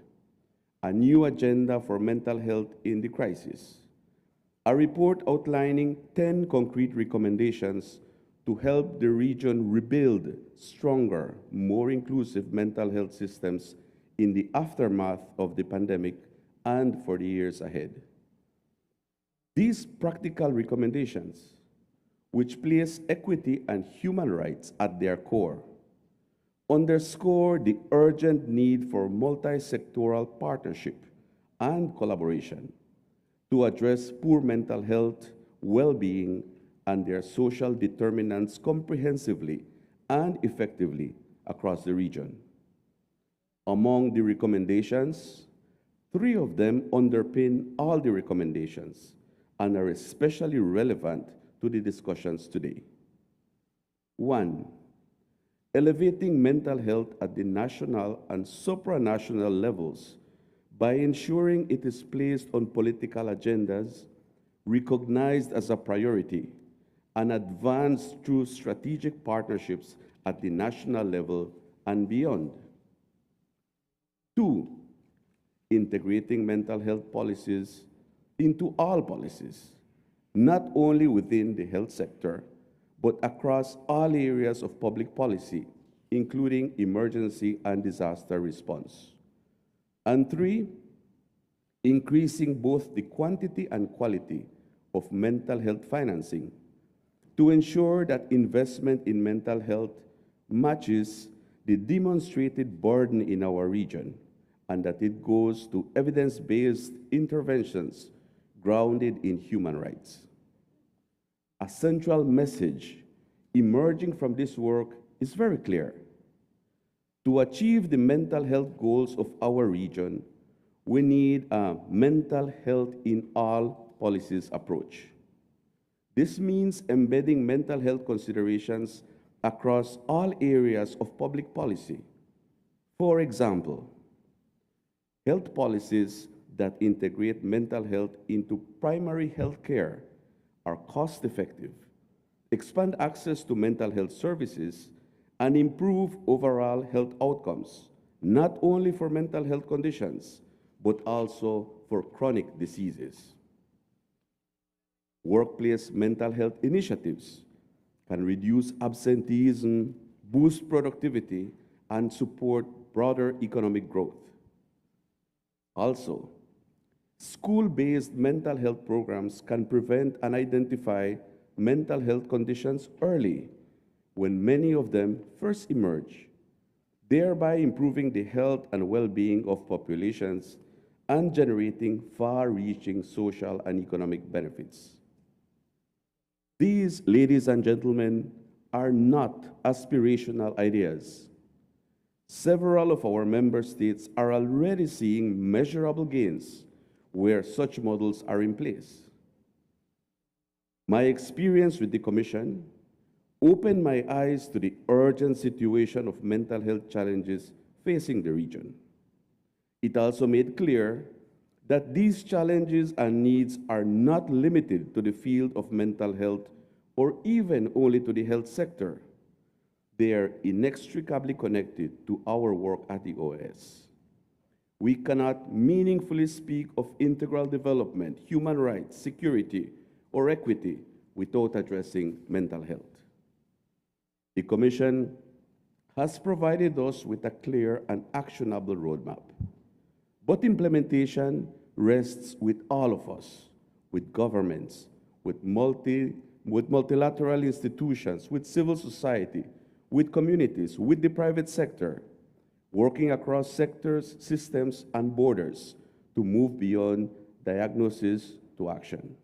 A New Agenda for Mental Health in the Crisis, a report outlining 10 concrete recommendations to help the region rebuild stronger, more inclusive mental health systems in the aftermath of the pandemic and for the years ahead. These practical recommendations, which place equity and human rights at their core, underscore the urgent need for multi-sectoral partnership and collaboration to address poor mental health, well-being, and their social determinants comprehensively and effectively across the region. Among the recommendations, 3 of them underpin all the recommendations and are especially relevant to the discussions today. 1, elevating mental health at the national and supranational levels by ensuring it is placed on political agendas, recognized as a priority, and advanced through strategic partnerships at the national level and beyond. 2, integrating mental health policies into all policies, not only within the health sector, but across all areas of public policy, including emergency and disaster response. And 3, increasing both the quantity and quality of mental health financing to ensure that investment in mental health matches the demonstrated burden in our region and that it goes to evidence-based interventions grounded in human rights. A central message emerging from this work is very clear. To achieve the mental health goals of our region, we need a mental health in all policies approach. This means embedding mental health considerations across all areas of public policy. For example, health policies that integrate mental health into primary health care are cost-effective, expand access to mental health services, and improve overall health outcomes, not only for mental health conditions, but also for chronic diseases. Workplace mental health initiatives can reduce absenteeism, boost productivity, and support broader economic growth. Also, school-based mental health programs can prevent and identify mental health conditions early when many of them first emerge, thereby improving the health and well-being of populations and generating far-reaching social and economic benefits. These, ladies and gentlemen, are not aspirational ideas. Several of our member states are already seeing measurable gains where such models are in place. My experience with the Commission opened my eyes to the urgent situation of mental health challenges facing the region. It also made clear that these challenges and needs are not limited to the field of mental health or even only to the health sector, they are inextricably connected to our work at the OAS. We cannot meaningfully speak of integral development, human rights, security, or equity without addressing mental health. The Commission has provided us with a clear and actionable roadmap, but implementation rests with all of us, with governments, with multilateral institutions, with civil society, with communities, with the private sector, working across sectors, systems, and borders to move beyond diagnosis to action.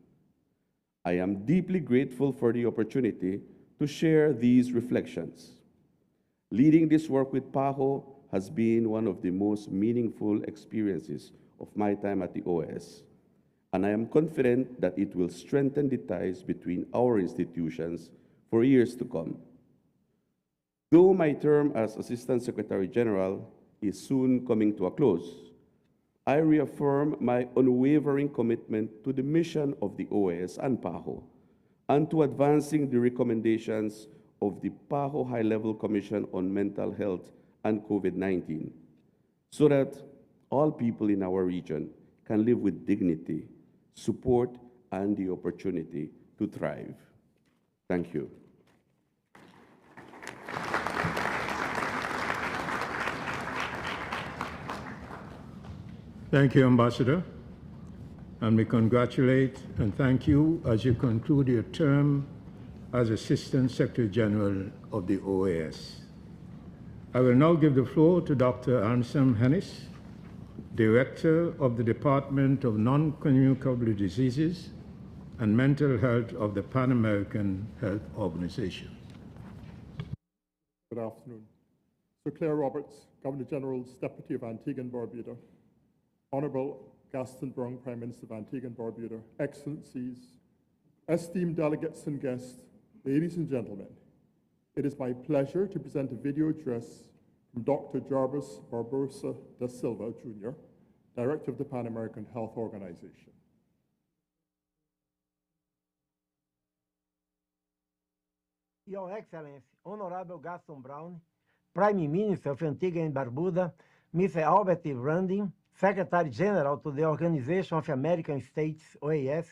I am deeply grateful for the opportunity to share these reflections. Leading this work with PAHO has been one of the most meaningful experiences of my time at the OAS, and I am confident that it will strengthen the ties between our institutions for years to come. Though my term as Assistant Secretary General is soon coming to a close, I reaffirm my unwavering commitment to the mission of the OAS and PAHO, and to advancing the recommendations of the PAHO High-Level Commission on Mental Health and COVID-19, so that all people in our region can live with dignity, support, and the opportunity to thrive. Thank you. Thank you, Ambassador. And we congratulate and thank you as you conclude your term as Assistant Secretary General of the OAS. I will now give the floor to Dr. Anselm Hennis, Director of the Department of Non-Communicable Diseases and Mental Health of the Pan American Health Organization. Good afternoon. Sir Claire Roberts, Governor General's Deputy of Antigua and Barbuda, Honorable Gaston Brung, Prime Minister of Antigua and Barbuda, Excellencies, esteemed delegates and guests, ladies and gentlemen, it is my pleasure to present a video address from Dr. Jarvis Barbosa da Silva, Jr., Director of the Pan American Health Organization. Your Excellency, Honorable Gaston Brown, Prime Minister of Antigua and Barbuda, Mr. Albert Randin, Secretary General to the Organization of American States, OAS,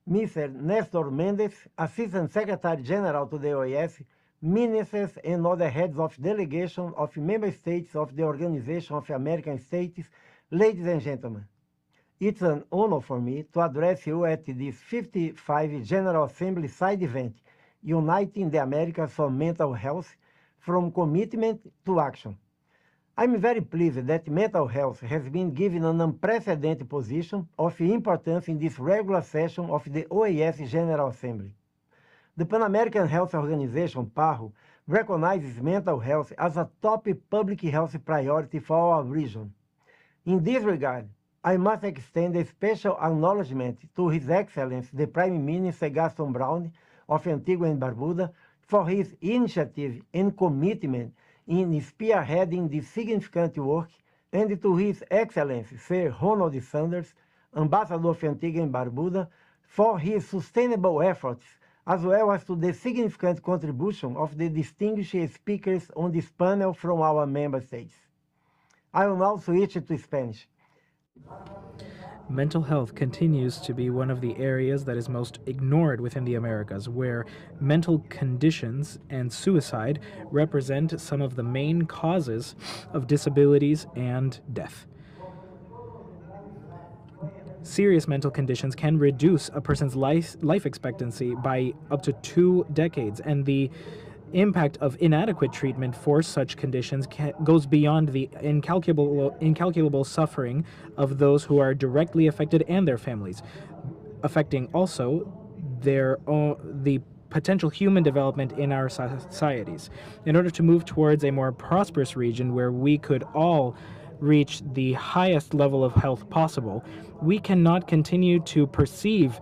Mr. Nestor Mendes, Assistant Secretary General to the OAS, ministers and other heads of delegation of member states of the Organization of American States, ladies and gentlemen. It's an honor for me to address you at this 55th General Assembly side event, Uniting the Americas for Mental Health, from Commitment to Action. I'm very pleased that mental health has been given an unprecedented position of importance in this regular session of the OAS General Assembly. The Pan American Health Organization, PAHO, recognizes mental health as a top public health priority for our region. In this regard, I must extend a special acknowledgement to His Excellency, the Prime Minister Gaston Brown of Antigua and Barbuda, for his initiative and commitment in spearheading this significant work, and to His Excellency, Sir Ronald Sanders, Ambassador of Antigua and Barbuda, for his sustainable efforts, as well as to the significant contribution of the distinguished speakers on this panel from our member states. I will now switch to Spanish. Mental health continues to be one of the areas that is most ignored within the Americas, where mental conditions and suicide represent some of the main causes of disabilities and death. Serious mental conditions can reduce a person's life expectancy by up to 2 decades, and the impact of inadequate treatment for such conditions goes beyond the incalculable suffering of those who are directly affected and their families, affecting also the potential human development in our societies. In order to move towards a more prosperous region where we could all reach the highest level of health possible, we cannot continue to perceive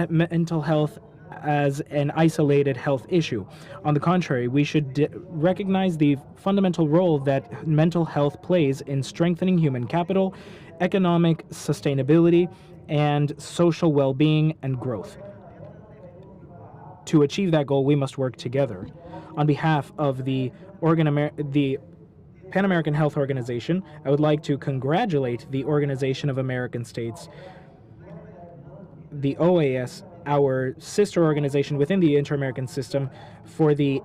mental health as an isolated health issue. On the contrary, we should recognize the fundamental role that mental health plays in strengthening human capital, economic sustainability, and social well-being and growth. to achieve that goal, we must work together. On behalf of the Pan American Health Organization, I would like to congratulate the Organization of American States, the OAS, our sister organization within the Inter-American system, for the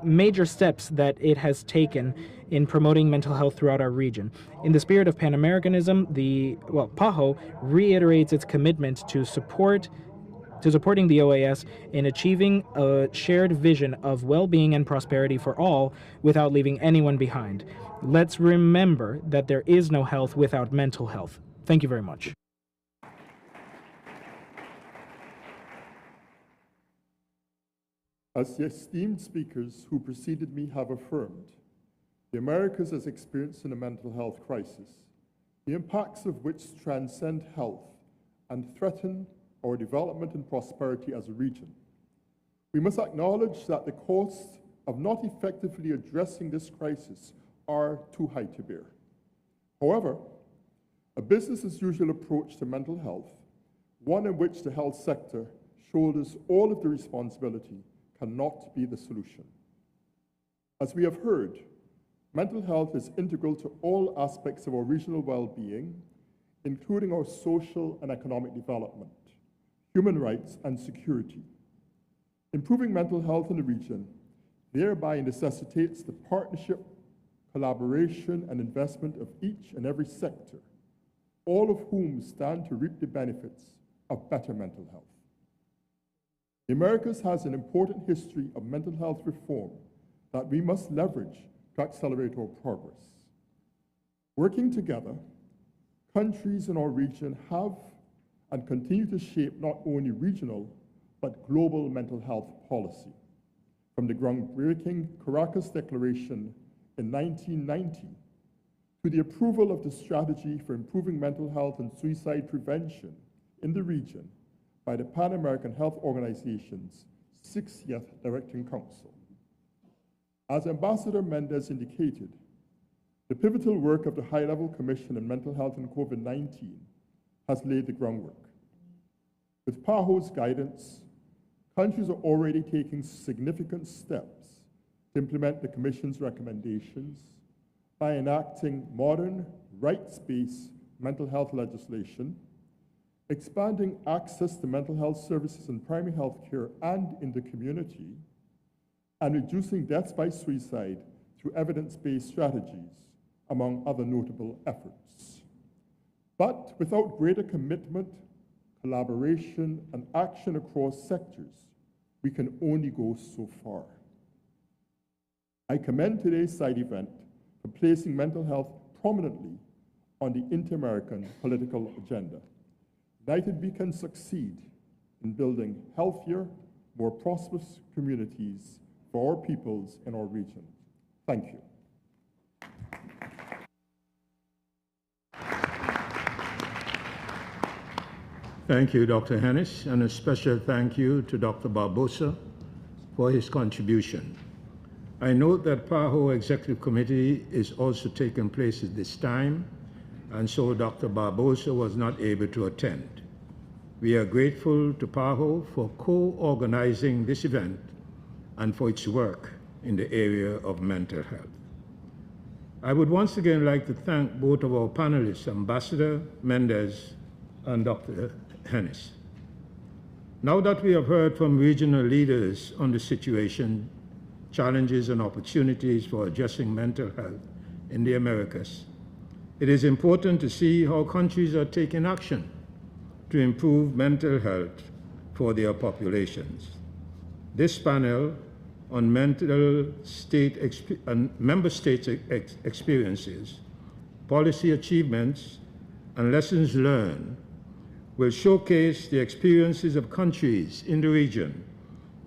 major steps that it has taken in promoting mental health throughout our region. In the spirit of Pan-Americanism, PAHO reiterates its commitment to supporting the OAS in achieving a shared vision of well-being and prosperity for all without leaving anyone behind. Let's remember that there is no health without mental health. Thank you very much. As the esteemed speakers who preceded me have affirmed, the Americas is experiencing a mental health crisis, the impacts of which transcend health and threaten our development and prosperity as a region. We must acknowledge that the costs of not effectively addressing this crisis are too high to bear. However, a business-as-usual approach to mental health, one in which the health sector shoulders all of the responsibility, cannot be the solution. As we have heard, mental health is integral to all aspects of our regional well-being, including our social and economic development, human rights, and security. Improving mental health in the region thereby necessitates the partnership, collaboration, and investment of each and every sector, all of whom stand to reap the benefits of better mental health. The Americas has an important history of mental health reform that we must leverage to accelerate our progress. Working together, countries in our region have and continue to shape not only regional, but global mental health policy. From the groundbreaking Caracas Declaration in 1990 to the approval of the Strategy for Improving Mental Health and Suicide Prevention in the region by the Pan American Health Organization's 60th Directing Council. As Ambassador Mendez indicated, the pivotal work of the High-Level Commission on Mental Health and COVID-19 has laid the groundwork. With PAHO's guidance, countries are already taking significant steps to implement the Commission's recommendations by enacting modern, rights-based mental health legislation, expanding access to mental health services in primary health care and in the community, and reducing deaths by suicide through evidence-based strategies, among other notable efforts. But without greater commitment, collaboration, and action across sectors, we can only go so far. I commend today's side event for placing mental health prominently on the inter-American political agenda. United, we can succeed in building healthier, more prosperous communities for our peoples in our region. Thank you. Thank you, Dr. Hennis, and a special thank you to Dr. Barbosa for his contribution. I note that PAHO Executive Committee is also taking place at this time, and so Dr. Barbosa was not able to attend. We are grateful to PAHO for co-organizing this event and for its work in the area of mental health. I would once again like to thank both of our panelists, Ambassador Mendez and Dr. Hennis. Now that we have heard from regional leaders on the situation, challenges, and opportunities for addressing mental health in the Americas, it is important to see how countries are taking action to improve mental health for their populations. This panel on mental state and member states' experiences, policy achievements, and lessons learned will showcase the experiences of countries in the region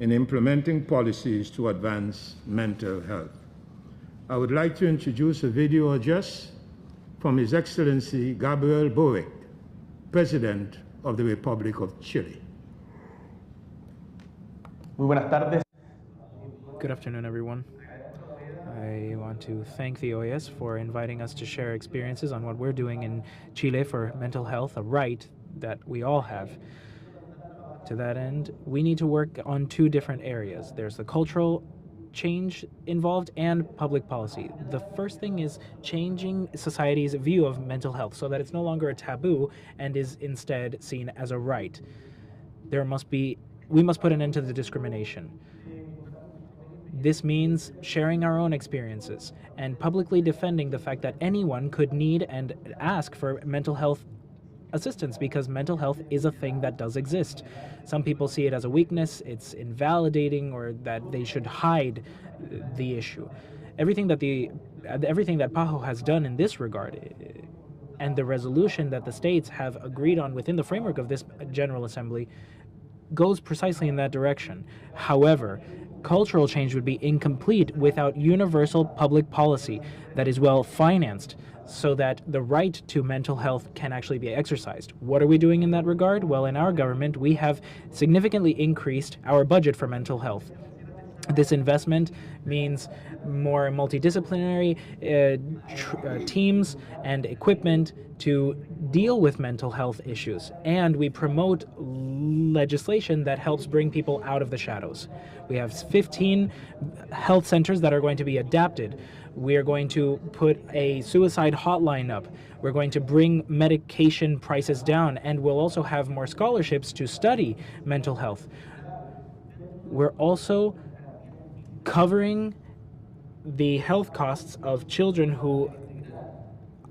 in implementing policies to advance mental health. I would like to introduce a video address from His Excellency Gabriel Boric, President of the Republic of Chile. Muy buenas tardes. Good afternoon, everyone. I want to thank the OAS for inviting us to share experiences on what we're doing in Chile for mental health, a right that we all have. To that end, we need to work on two different areas. There's the cultural change involved and public policy. The first thing is changing society's view of mental health so that it's no longer a taboo and is instead seen as a right. We must put an end to the discrimination. This means sharing our own experiences and publicly defending the fact that anyone could need and ask for mental health assistance, because mental health is a thing that does exist. Some people see it as a weakness, it's invalidating, or that they should hide the issue. Everything that PAHO has done in this regard, and the resolution that the states have agreed on within the framework of this General Assembly, goes precisely in that direction. However, cultural change would be incomplete without universal public policy that is well financed, so that the right to mental health can actually be exercised. What are we doing in that regard? Well, in our government, we have significantly increased our budget for mental health. This investment means more multidisciplinary teams and equipment to deal with mental health issues, and we promote legislation that helps bring people out of the shadows. We have 15 health centers that are going to be adapted. We are going to put a suicide hotline up. We're going to bring medication prices down, and we'll also have more scholarships to study mental health. We're also covering the health costs of children who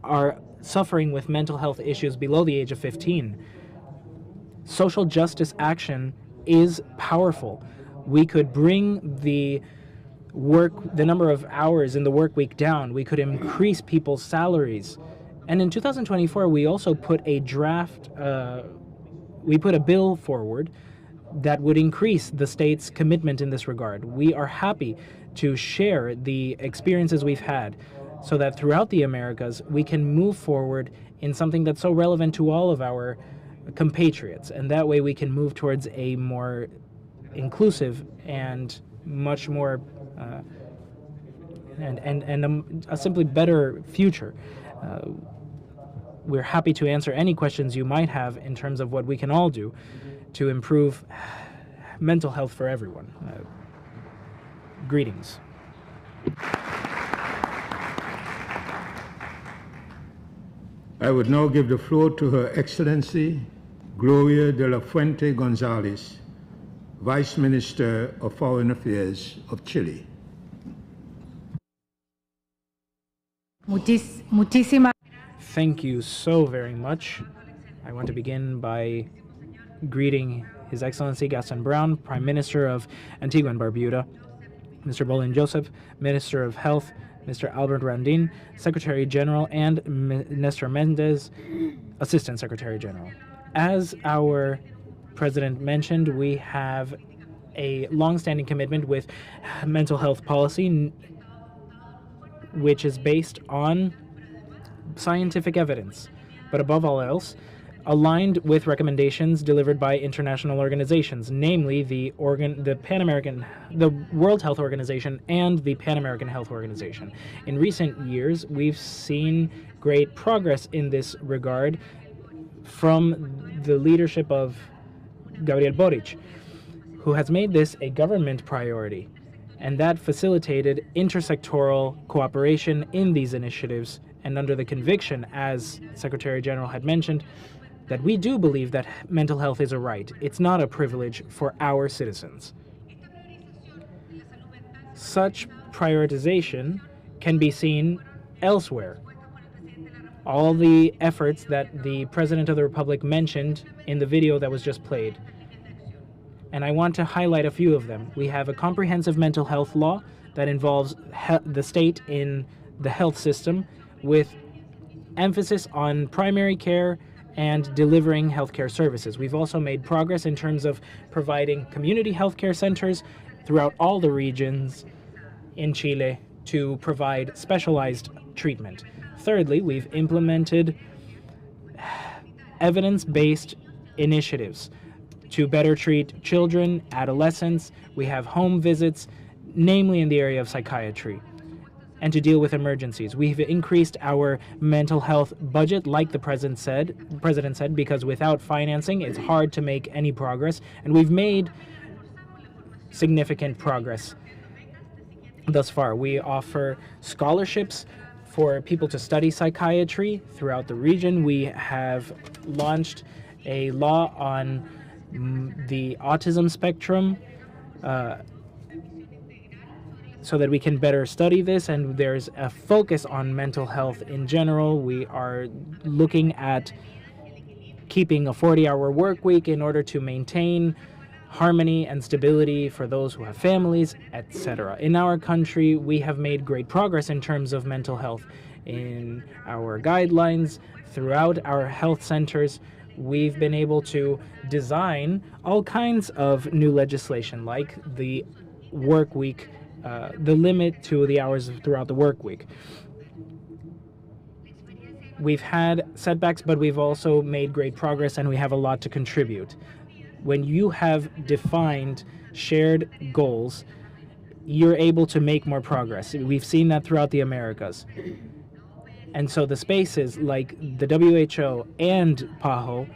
are suffering with mental health issues below the age of 15. Social justice action is powerful. We could bring the number of hours in the work week down. We could increase people's salaries. And in 2024, we also put a bill forward that would increase the state's commitment in this regard. We are happy to share the experiences we've had so that throughout the Americas, we can move forward in something that's so relevant to all of our compatriots. And that way we can move towards a more inclusive and much more a simply better future. We're happy to answer any questions you might have in terms of what we can all do to improve mental health for everyone. Greetings. I would now give the floor to Her Excellency Gloria de la Fuente Gonzalez, Vice Minister of Foreign Affairs of Chile. Thank you so very much. I want to begin by greeting His Excellency Gaston Brown, Prime Minister of Antigua and Barbuda, Mr. Bolin Joseph, Minister of Health, Mr. Albert Randin, Secretary General, and Nestor Mendez, Assistant Secretary General. As our President mentioned, we have a long-standing commitment with mental health policy, which is based on scientific evidence, but above all else, aligned with recommendations delivered by international organizations, namely the World Health Organization and the Pan American Health Organization. In recent years, we've seen great progress in this regard from the leadership of Gabriel Boric, who has made this a government priority, and that facilitated intersectoral cooperation in these initiatives, and under the conviction, as Secretary General had mentioned, that we do believe that mental health is a right. It's not a privilege for our citizens. Such prioritization can be seen elsewhere. All the efforts that the President of the Republic mentioned in the video that was just played. And I want to highlight a few of them. We have a comprehensive mental health law that involves the state in the health system, with emphasis on primary care and delivering healthcare services. We've also made progress in terms of providing community healthcare centers throughout all the regions in Chile to provide specialized treatment. Thirdly, we've implemented evidence-based initiatives to better treat children, adolescents. We have home visits, namely in the area of psychiatry. and to deal with emergencies. We've increased our mental health budget, like the president said, because without financing, it's hard to make any progress, and we've made significant progress thus far. We offer scholarships for people to study psychiatry throughout the region. We have launched a law on the autism spectrum so that we can better study this, and there's a focus on mental health in general. We are looking at keeping a 40-hour work week in order to maintain harmony and stability for those who have families, etc. In our country, we have made great progress in terms of mental health. In our guidelines, throughout our health centers, we've been able to design all kinds of new legislation, like the work week, the limit to the hours throughout the work week. We've had setbacks, but we've also made great progress, and we have a lot to contribute. When you have defined shared goals, you're able to make more progress. We've seen that throughout the Americas. And so the spaces like the WHO and PAHO,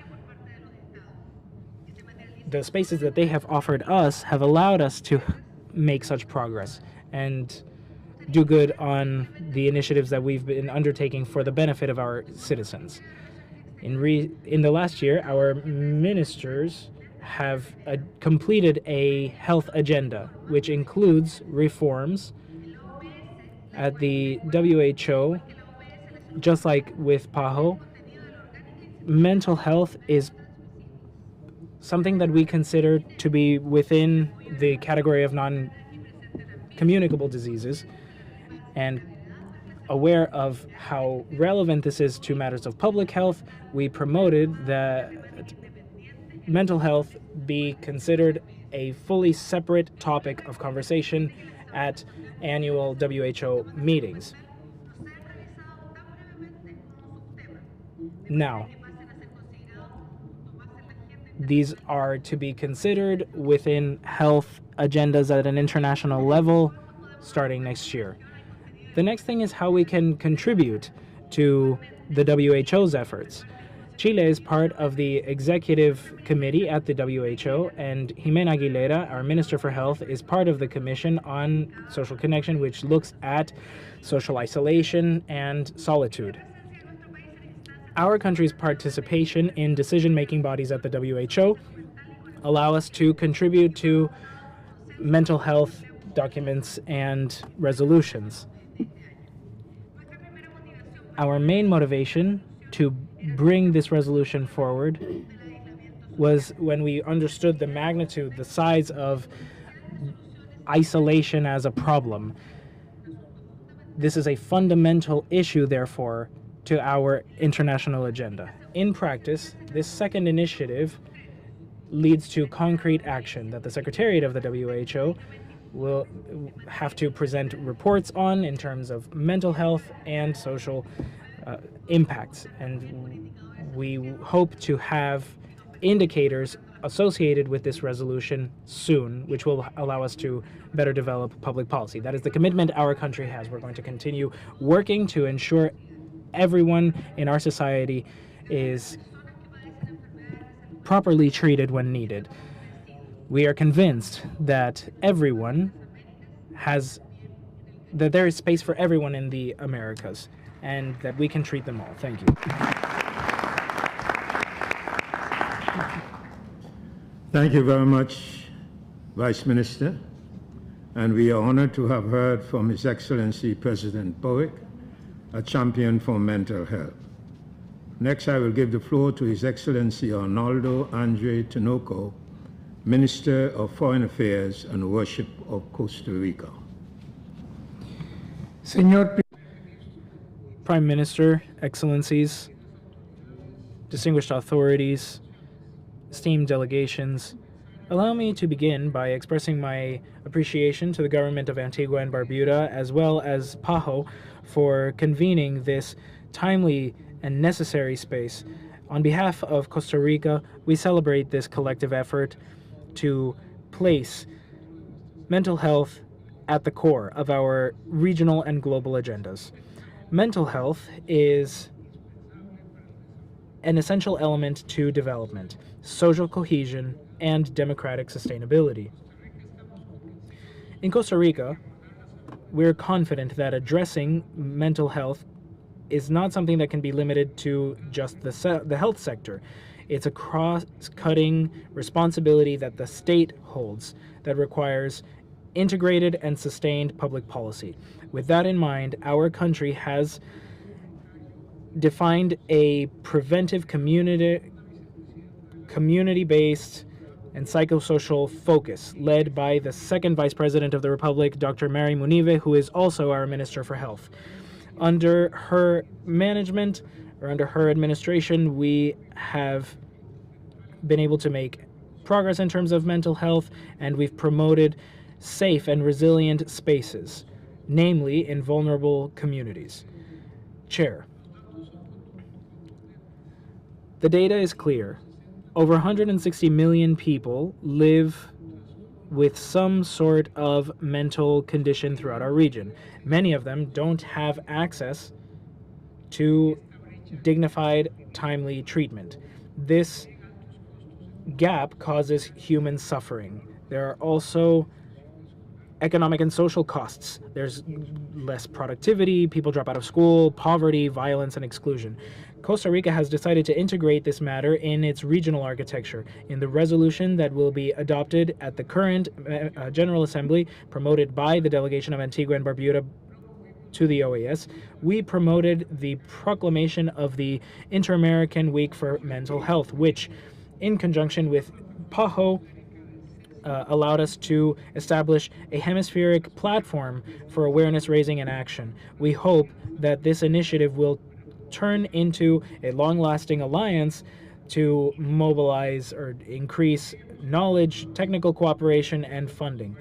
the spaces that they have offered us have allowed us to make such progress and do good on the initiatives that we've been undertaking for the benefit of our citizens. In the last year, our ministers have completed a health agenda, which includes reforms at the WHO. Just like with PAHO, mental health is something that we consider to be within the category of non-communicable diseases, and aware of how relevant this is to matters of public health, we promoted that mental health be considered a fully separate topic of conversation at annual WHO meetings. Now, these are to be considered within health agendas at an international level starting next year. The next thing is how we can contribute to the WHO's efforts. Chile is part of the executive committee at the WHO, and Jimena Aguilera, our Minister for Health, is part of the Commission on Social Connection, which looks at social isolation and solitude. Our country's participation in decision-making bodies at the WHO allow us to contribute to mental health documents and resolutions. Our main motivation to bring this resolution forward was when we understood the magnitude, the size of isolation as a problem. This is a fundamental issue, therefore, to our international agenda. In practice, this second initiative leads to concrete action that the Secretariat of the WHO will have to present reports on in terms of mental health and social impacts. And we hope to have indicators associated with this resolution soon, which will allow us to better develop public policy. That is the commitment our country has. We're going to continue working to ensure everyone in our society is properly treated when needed. We are convinced that that there is space for everyone in the Americas, and that we can treat them all. Thank you. Thank you very much, Vice Minister. And we are honored to have heard from His Excellency President Boric, a champion for mental health. Next, I will give the floor to His Excellency Arnoldo Andre Tinoco, Minister of Foreign Affairs and Worship of Costa Rica. Prime Minister, Excellencies, distinguished authorities, esteemed delegations, allow me to begin by expressing my appreciation to the government of Antigua and Barbuda, as well as PAHO, for convening this timely and necessary space. On behalf of Costa Rica, we celebrate this collective effort to place mental health at the core of our regional and global agendas. Mental health is an essential element to development, social cohesion, and democratic sustainability. In Costa Rica, we're confident that addressing mental health is not something that can be limited to just the health sector. It's a cross-cutting responsibility that the state holds that requires integrated and sustained public policy. With that in mind, our country has defined a preventive community-based and psychosocial focus led by the second Vice President of the Republic, Dr. Mary Munive, who is also our Minister for Health. Under her management, or under her administration, we have been able to make progress in terms of mental health, and we've promoted safe and resilient spaces, namely in vulnerable communities. Chair, the data is clear. Over 160 million people live with some sort of mental condition throughout our region. Many of them don't have access to dignified, timely treatment. This gap causes human suffering. There are also economic and social costs. There's less productivity, people drop out of school, poverty, violence, and exclusion. Costa Rica has decided to integrate this matter in its regional architecture. In the resolution that will be adopted at the current General Assembly, promoted by the delegation of Antigua and Barbuda to the OAS, we promoted the proclamation of the Inter-American Week for Mental Health, which, in conjunction with PAHO, allowed us to establish a hemispheric platform for awareness raising and action. We hope that this initiative will turn into a long-lasting alliance to mobilize or increase knowledge, technical cooperation, and funding.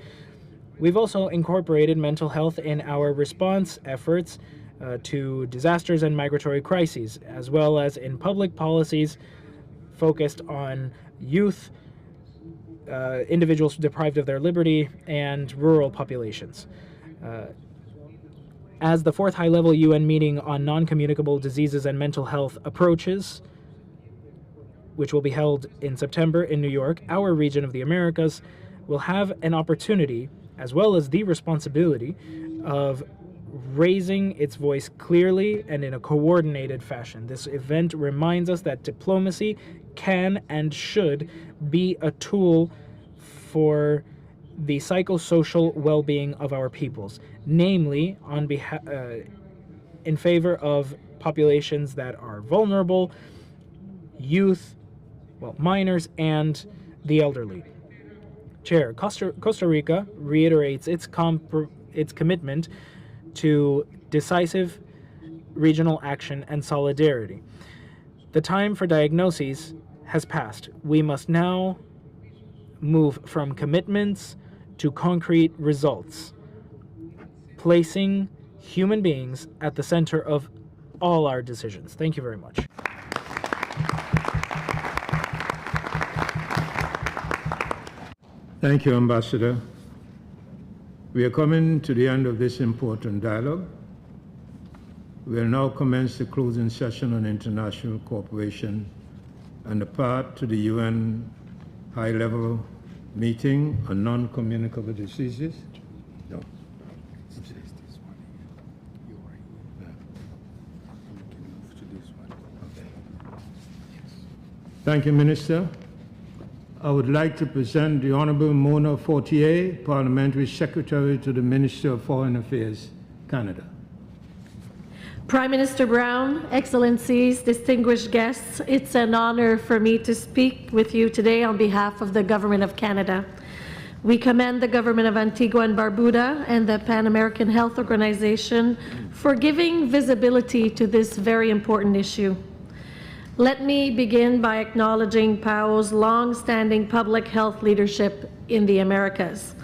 We've also incorporated mental health in our response efforts to disasters and migratory crises, as well as in public policies focused on youth, individuals deprived of their liberty, and rural populations. As the fourth high-level UN meeting on non-communicable diseases and mental health approaches, which will be held in September in New York, our region of the Americas will have an opportunity, as well as the responsibility, of raising its voice clearly and in a coordinated fashion. This event reminds us that diplomacy can and should be a tool for the psychosocial well-being of our peoples, namely in favor of populations that are vulnerable, youth, minors, and the elderly. Chair, Costa Rica reiterates its commitment to decisive regional action and solidarity. The time for diagnoses has passed. We must now move from commitments to concrete results, placing human beings at the center of all our decisions. Thank you very much. Thank you, Ambassador. We are coming to the end of this important dialogue. We will now commence the closing session on international cooperation and the part to the UN high-level meeting on non-communicable diseases. No. Thank you, Minister. I would like to present the Honorable Mona Fortier, Parliamentary Secretary to the Minister of Foreign Affairs, Canada. Prime Minister Brown, Excellencies, distinguished guests, it's an honor for me to speak with you today on behalf of the Government of Canada. We commend the Government of Antigua and Barbuda and the Pan American Health Organization for giving visibility to this very important issue. Let me begin by acknowledging PAO's long-standing public health leadership in the Americas.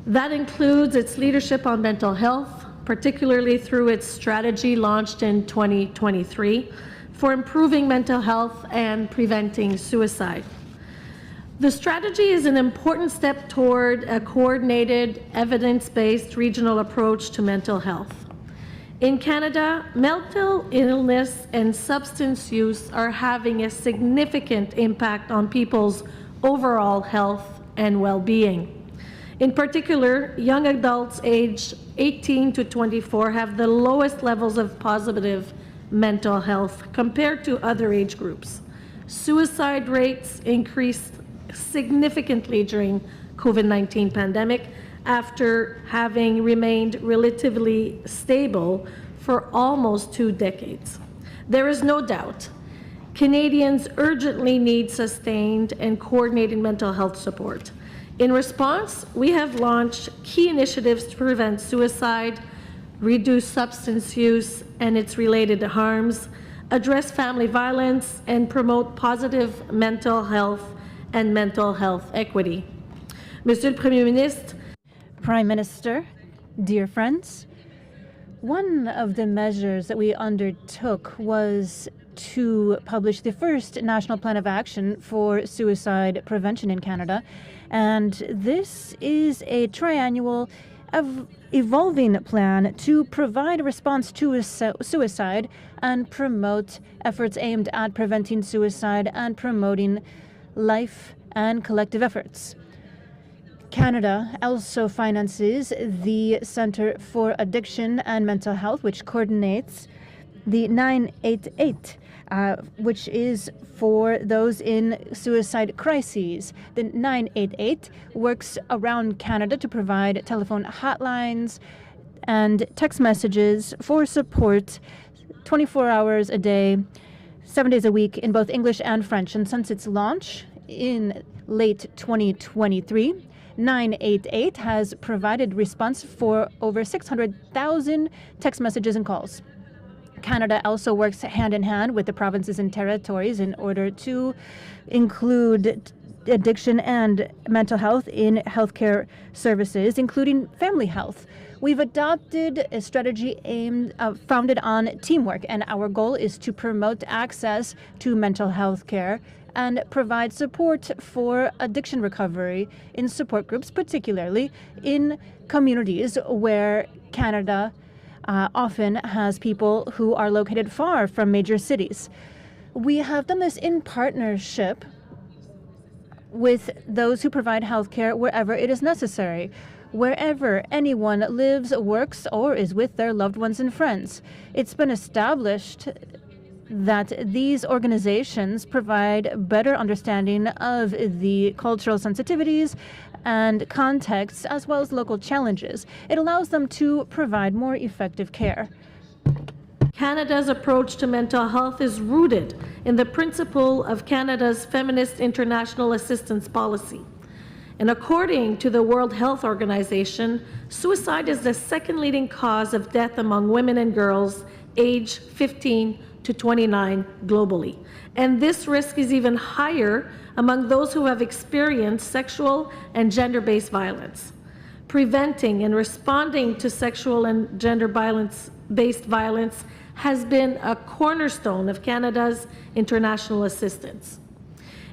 That includes its leadership on mental health, particularly through its strategy launched in 2023 for improving mental health and preventing suicide. The strategy is an important step toward a coordinated, evidence-based regional approach to mental health. In Canada, mental illness and substance use are having a significant impact on people's overall health and well-being. In particular, young adults aged 18 to 24 have the lowest levels of positive mental health compared to other age groups. Suicide rates increased significantly during COVID-19 pandemic after having remained relatively stable for almost 2 decades. There is no doubt Canadians urgently need sustained and coordinated mental health support. In response, we have launched key initiatives to prevent suicide, reduce substance use and its related harms, address family violence, and promote positive mental health and mental health equity. Monsieur le Premier Ministre, Prime Minister, dear friends, one of the measures that we undertook was to publish the first National Plan of Action for Suicide Prevention in Canada, and this is a triannual evolving plan to provide a response to suicide and promote efforts aimed at preventing suicide and promoting life and collective efforts. Canada also finances the Centre for Addiction and Mental Health, which coordinates the 988, which is for those in suicide crises. The 988 works around Canada to provide telephone hotlines and text messages for support 24 hours a day, 7 days a week in both English and French. And since its launch in late 2023, 988 has provided response for over 600,000 text messages and calls. Canada also works hand in hand with the provinces and territories in order to include addiction and mental health in healthcare services, including family health. We've adopted a strategy founded on teamwork, and our goal is to promote access to mental health care and provide support for addiction recovery in support groups, particularly in communities where Canada often has people who are located far from major cities. We have done this in partnership with those who provide healthcare wherever it is necessary, wherever anyone lives, works, or is with their loved ones and friends. It's been established that these organizations provide better understanding of the cultural sensitivities and contexts, as well as local challenges. It allows them to provide more effective care. Canada's approach to mental health is rooted in the principle of Canada's Feminist International Assistance Policy. And according to the World Health Organization, suicide is the second leading cause of death among women and girls aged 15 to 29 globally. And this risk is even higher among those who have experienced sexual and gender-based violence. Preventing and responding to sexual and gender-based violence has been a cornerstone of Canada's international assistance.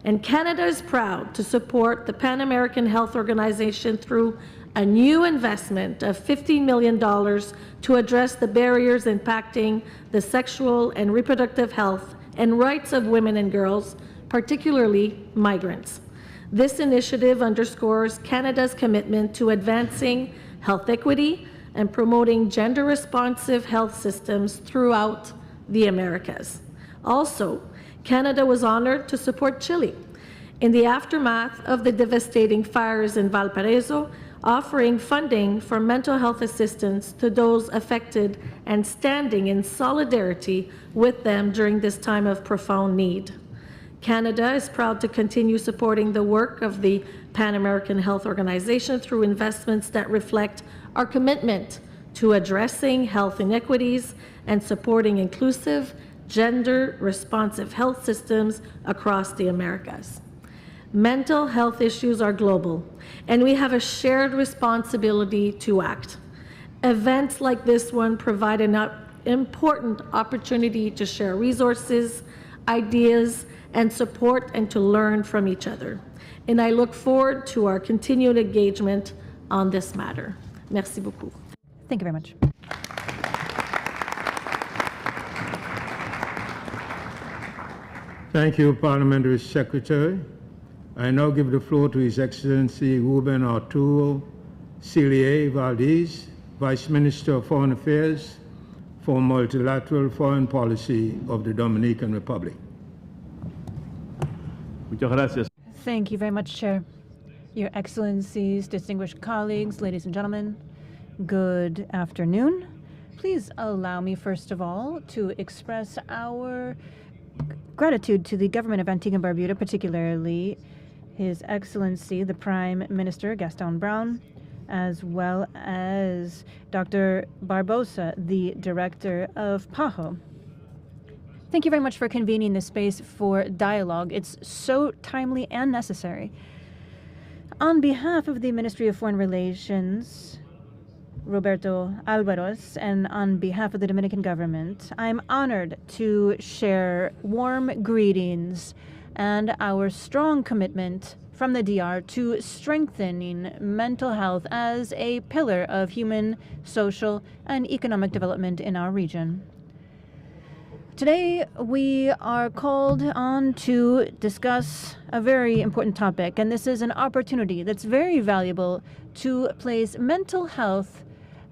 And Canada is proud to support the Pan American Health Organization through a new investment of $15 million to address the barriers impacting the sexual and reproductive health and rights of women and girls, particularly migrants. This initiative underscores Canada's commitment to advancing health equity and promoting gender-responsive health systems throughout the Americas. Also, Canada was honored to support Chile in the aftermath of the devastating fires in Valparaiso, offering funding for mental health assistance to those affected and standing in solidarity with them during this time of profound need. Canada is proud to continue supporting the work of the Pan American Health Organization through investments that reflect our commitment to addressing health inequities and supporting inclusive, gender-responsive health systems across the Americas. Mental health issues are global, and we have a shared responsibility to act. Events like this one provide an important opportunity to share resources, ideas, and support, and to learn from each other. and I look forward to our continued engagement on this matter. Merci beaucoup. Thank you very much. Thank you, Parliamentary Secretary. I now give the floor to His Excellency Ruben Arturo Cillier Valdez, Vice Minister of Foreign Affairs for Multilateral Foreign Policy of the Dominican Republic. Muchas gracias. Thank you very much, Chair. Your Excellencies, distinguished colleagues, ladies and gentlemen, good afternoon. Please allow me, first of all, to express our gratitude to the government of Antigua and Barbuda, particularly His Excellency, the Prime Minister, Gaston Brown, as well as Dr. Barbosa, the Director of PAHO. Thank you very much for convening this space for dialogue. It's so timely and necessary. On behalf of the Ministry of Foreign Relations, Roberto Alvarez, and on behalf of the Dominican government, I'm honored to share warm greetings and our strong commitment from the DR to strengthening mental health as a pillar of human, social, and economic development in our region. Today, we are called on to discuss a very important topic, and this is an opportunity that's very valuable to place mental health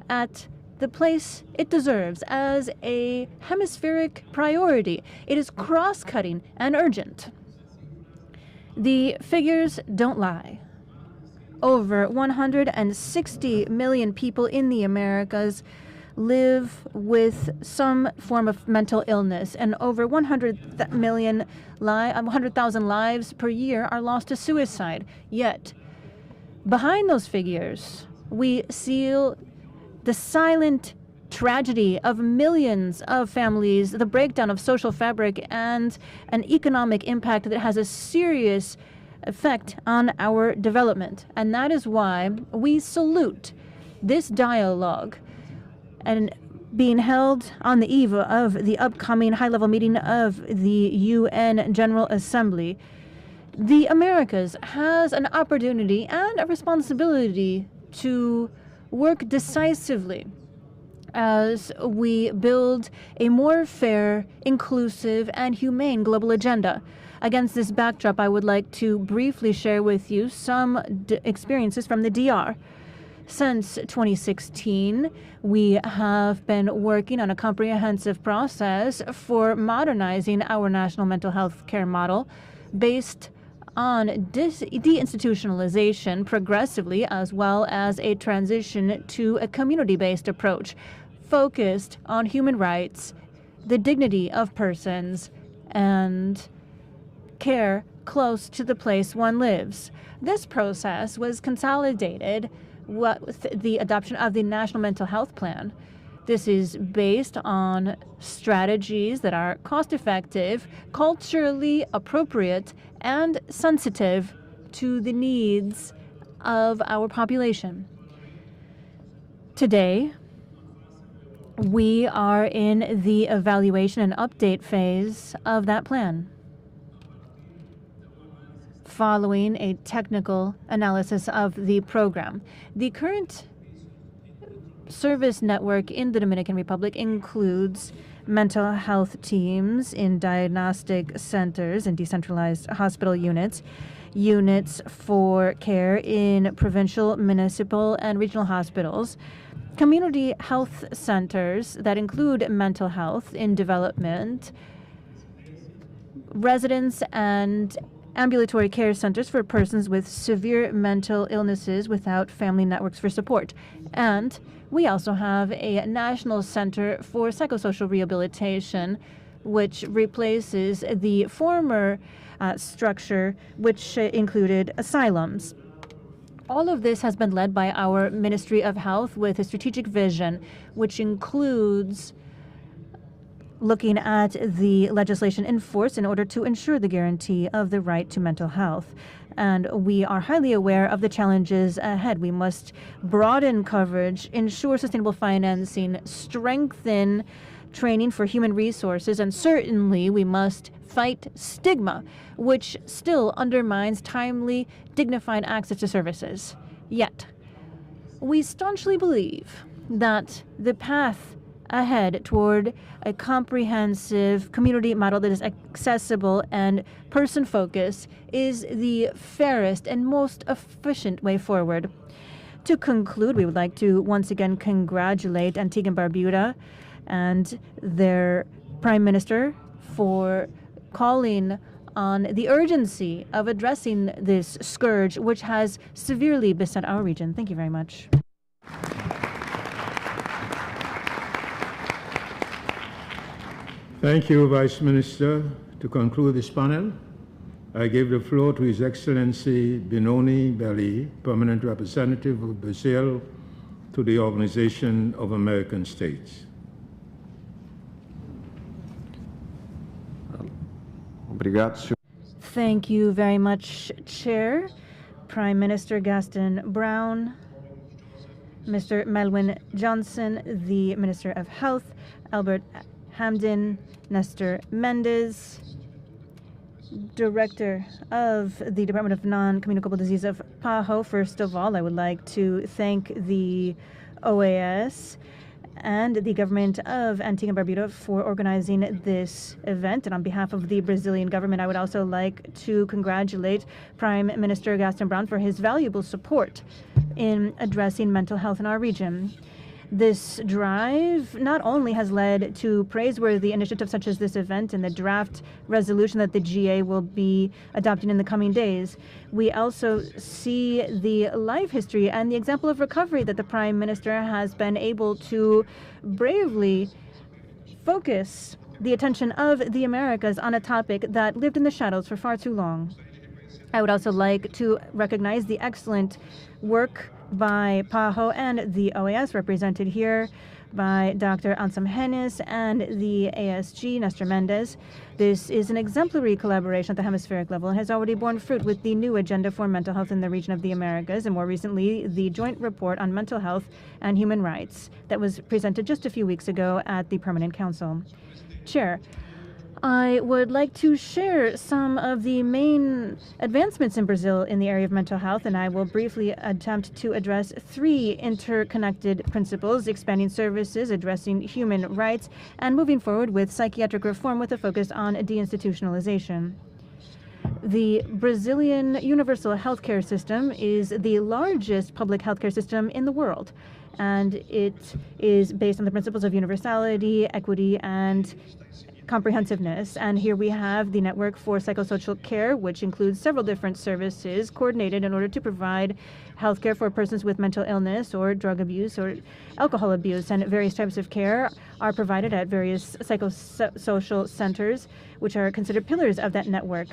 at the place it deserves as a hemispheric priority. It is cross-cutting and urgent. The figures don't lie. Over 160 million people in the Americas live with some form of mental illness, and over 100,000 lives per year are lost to suicide. Yet, behind those figures, we see the silent tragedy of millions of families, the breakdown of social fabric, and an economic impact that has a serious effect on our development. And that is why we salute this dialogue and being held on the eve of the upcoming high-level meeting of the UN General Assembly. The Americas has an opportunity and a responsibility to work decisively as we build a more fair, inclusive, and humane global agenda. Against this backdrop, I would like to briefly share with you some experiences from the DR. Since 2016, we have been working on a comprehensive process for modernizing our national mental health care model based on deinstitutionalization progressively, as well as a transition to a community-based approach focused on human rights, the dignity of persons, and care close to the place one lives. This process was consolidated with the adoption of the National Mental Health Plan. This is based on strategies that are cost-effective, culturally appropriate, and sensitive to the needs of our population. Today, we are in the evaluation and update phase of that plan, following a technical analysis of the program. The current service network in the Dominican Republic includes mental health teams in diagnostic centers and decentralized hospital units, units for care in provincial, municipal, and regional hospitals, community health centers that include mental health in development, residence and ambulatory care centers for persons with severe mental illnesses without family networks for support. And we also have a National Center for Psychosocial Rehabilitation, which replaces the former structure, which included asylums. All of this has been led by our Ministry of Health with a strategic vision, which includes looking at the legislation in force in order to ensure the guarantee of the right to mental health. And we are highly aware of the challenges ahead. We must broaden coverage, ensure sustainable financing, strengthen training for human resources, and certainly we must fight stigma, which still undermines timely, dignified access to services. Yet, we staunchly believe that the path ahead toward a comprehensive community model that is accessible and person-focused is the fairest and most efficient way forward. To conclude, we would like to once again congratulate Antigua and Barbuda and their Prime Minister for calling on the urgency of addressing this scourge, which has severely beset our region. Thank you very much. Thank you, Vice Minister. To conclude this panel, I give the floor to His Excellency Benoni Belli, Permanent Representative of Brazil to the Organization of American States. Thank you very much, Chair. Prime Minister Gaston Brown, Mr. Melwin Johnson, the Minister of Health, Albert Hamden, Nestor Mendez, Director of the Department of Non-Communicable Disease of PAHO. First of all, I would like to thank the OAS and the government of Antigua and Barbuda for organizing this event. And on behalf of the Brazilian government, I would also like to congratulate Prime Minister Gaston Brown for his valuable support in addressing mental health in our region. This drive not only has led to praiseworthy initiatives such as this event and the draft resolution that the GA will be adopting in the coming days, we also see the life history and the example of recovery that the Prime Minister has been able to bravely focus the attention of the Americas on a topic that lived in the shadows for far too long. I would also like to recognize the excellent work by PAHO and the OAS, represented here by Dr. Ansem Hennis and the ASG, Nestor Mendez. This is an exemplary collaboration at the hemispheric level and has already borne fruit with the new agenda for mental health in the region of the Americas, and more recently, the joint report on mental health and human rights that was presented just a few weeks ago at the Permanent Council. Chair, I would like to share some of the main advancements in Brazil in the area of mental health, and I will briefly attempt to address three interconnected principles: expanding services, addressing human rights, and moving forward with psychiatric reform with a focus on deinstitutionalization. The Brazilian universal healthcare system is the largest public healthcare system in the world, and it is based on the principles of universality, equity, and comprehensiveness. And here we have the network for psychosocial care, which includes several different services coordinated in order to provide healthcare for persons with mental illness or drug abuse or alcohol abuse. And various types of care are provided at various psychosocial centers, which are considered pillars of that network.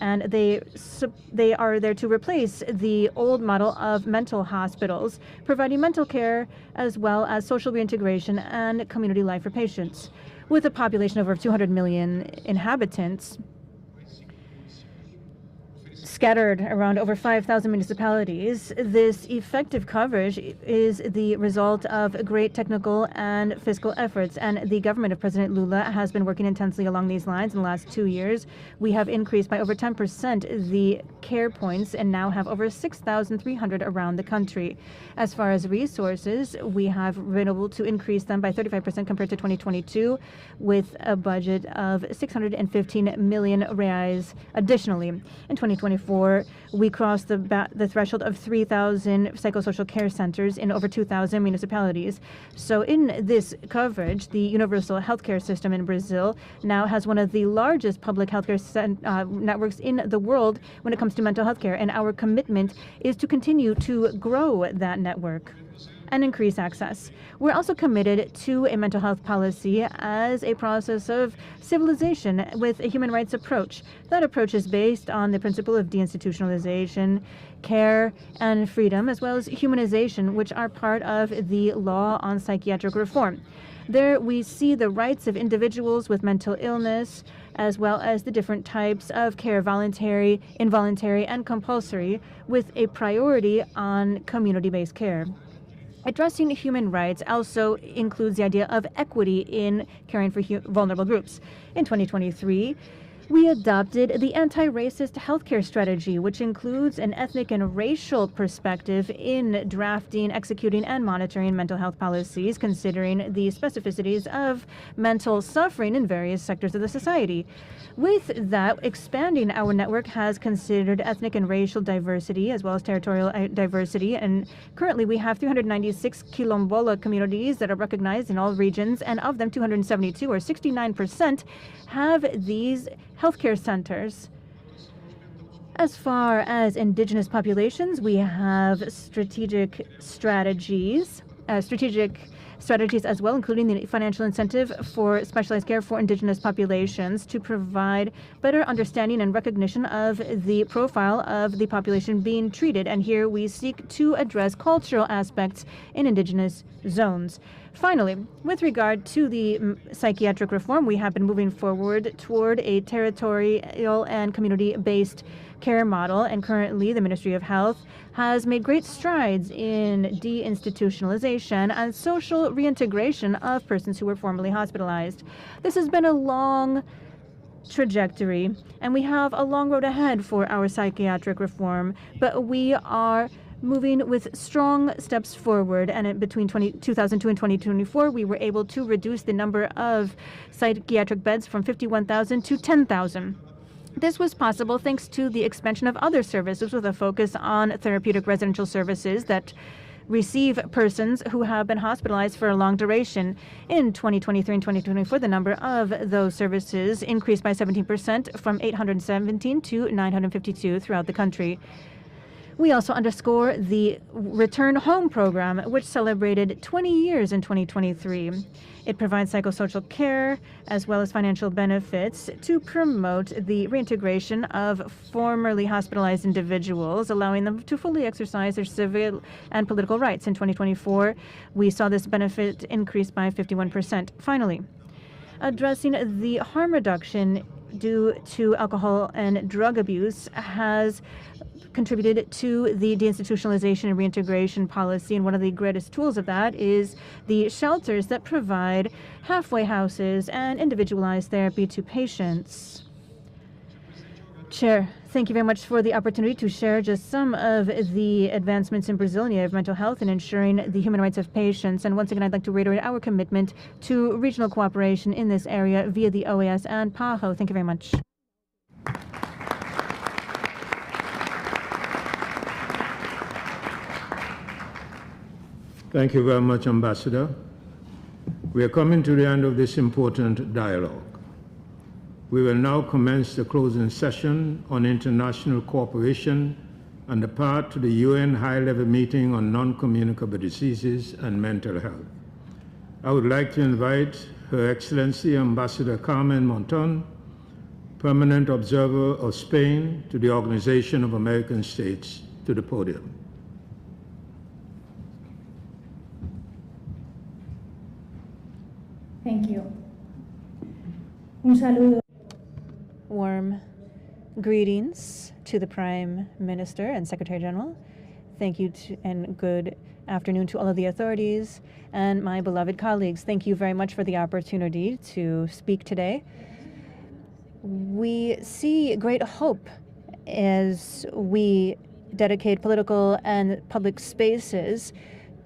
And they are there to replace the old model of mental hospitals, providing mental care as well as social reintegration and community life for patients. With a population of over 200 million inhabitants, scattered around over 5,000 municipalities, this effective coverage is the result of great technical and fiscal efforts, and the government of President Lula has been working intensely along these lines. In the last 2 years, we have increased by over 10% the care points and now have over 6,300 around the country. As far as resources, we have been able to increase them by 35% compared to 2022, with a budget of 615 million reais additionally. In 2024, we crossed the threshold of 3,000 psychosocial care centers in over 2,000 municipalities. So in this coverage, the universal healthcare system in Brazil now has one of the largest public healthcare networks in the world when it comes to mental health care, and our commitment is to continue to grow that network and increase access. We're also committed to a mental health policy as a process of civilization with a human rights approach. That approach is based on the principle of deinstitutionalization, care, and freedom, as well as humanization, which are part of the law on psychiatric reform. There we see the rights of individuals with mental illness, as well as the different types of care, voluntary, involuntary, and compulsory, with a priority on community-based care. Addressing human rights also includes the idea of equity in caring for vulnerable groups. In 2023, we adopted the anti-racist healthcare strategy, which includes an ethnic and racial perspective in drafting, executing, and monitoring mental health policies, considering the specificities of mental suffering in various sectors of the society. With that, expanding our network has considered ethnic and racial diversity as well as territorial diversity, and currently we have 396 Quilombola communities that are recognized in all regions, and of them 272, or 69%, have these healthcare centers. As far as indigenous populations, we have strategic strategies as well, including the financial incentive for specialized care for indigenous populations to provide better understanding and recognition of the profile of the population being treated. And here we seek to address cultural aspects in indigenous zones. Finally, with regard to the psychiatric reform, we have been moving forward toward a territorial and community-based care model, and currently the Ministry of Health has made great strides in deinstitutionalization and social reintegration of persons who were formerly hospitalized. This has been a long trajectory, and we have a long road ahead for our psychiatric reform, but we are moving with strong steps forward, and between 2002 and 2024, we were able to reduce the number of psychiatric beds from 51,000 to 10,000. This was possible thanks to the expansion of other services with a focus on therapeutic residential services that receive persons who have been hospitalized for a long duration. In 2023 and 2024, the number of those services increased by 17% from 817 to 952 throughout the country. We also underscore the Return Home program, which celebrated 20 years in 2023. It provides psychosocial care as well as financial benefits to promote the reintegration of formerly hospitalized individuals, allowing them to fully exercise their civil and political rights. In 2024, we saw this benefit increase by 51%. Finally, addressing the harm reduction due to alcohol and drug abuse has contributed to the deinstitutionalization and reintegration policy, and one of the greatest tools of that is the shelters that provide halfway houses and individualized therapy to patients. Chair, thank you very much for the opportunity to share just some of the advancements in Brazil in the area of mental health and ensuring the human rights of patients. And once again, I'd like to reiterate our commitment to regional cooperation in this area via the OAS and PAHO. Thank you very much. Thank you very much, Ambassador. We are coming to the end of this important dialogue. We will now commence the closing session on international cooperation and the path to the UN high-level meeting on non-communicable diseases and mental health. I would like to invite Her Excellency Ambassador Carmen Monton, Permanent Observer of Spain to the Organization of American States, to the podium. Thank you. Un saludo. Warm greetings to the Prime Minister and Secretary General. Thank you and good afternoon to all of the authorities and my beloved colleagues. Thank you very much for the opportunity to speak today. We see great hope as we dedicate political and public spaces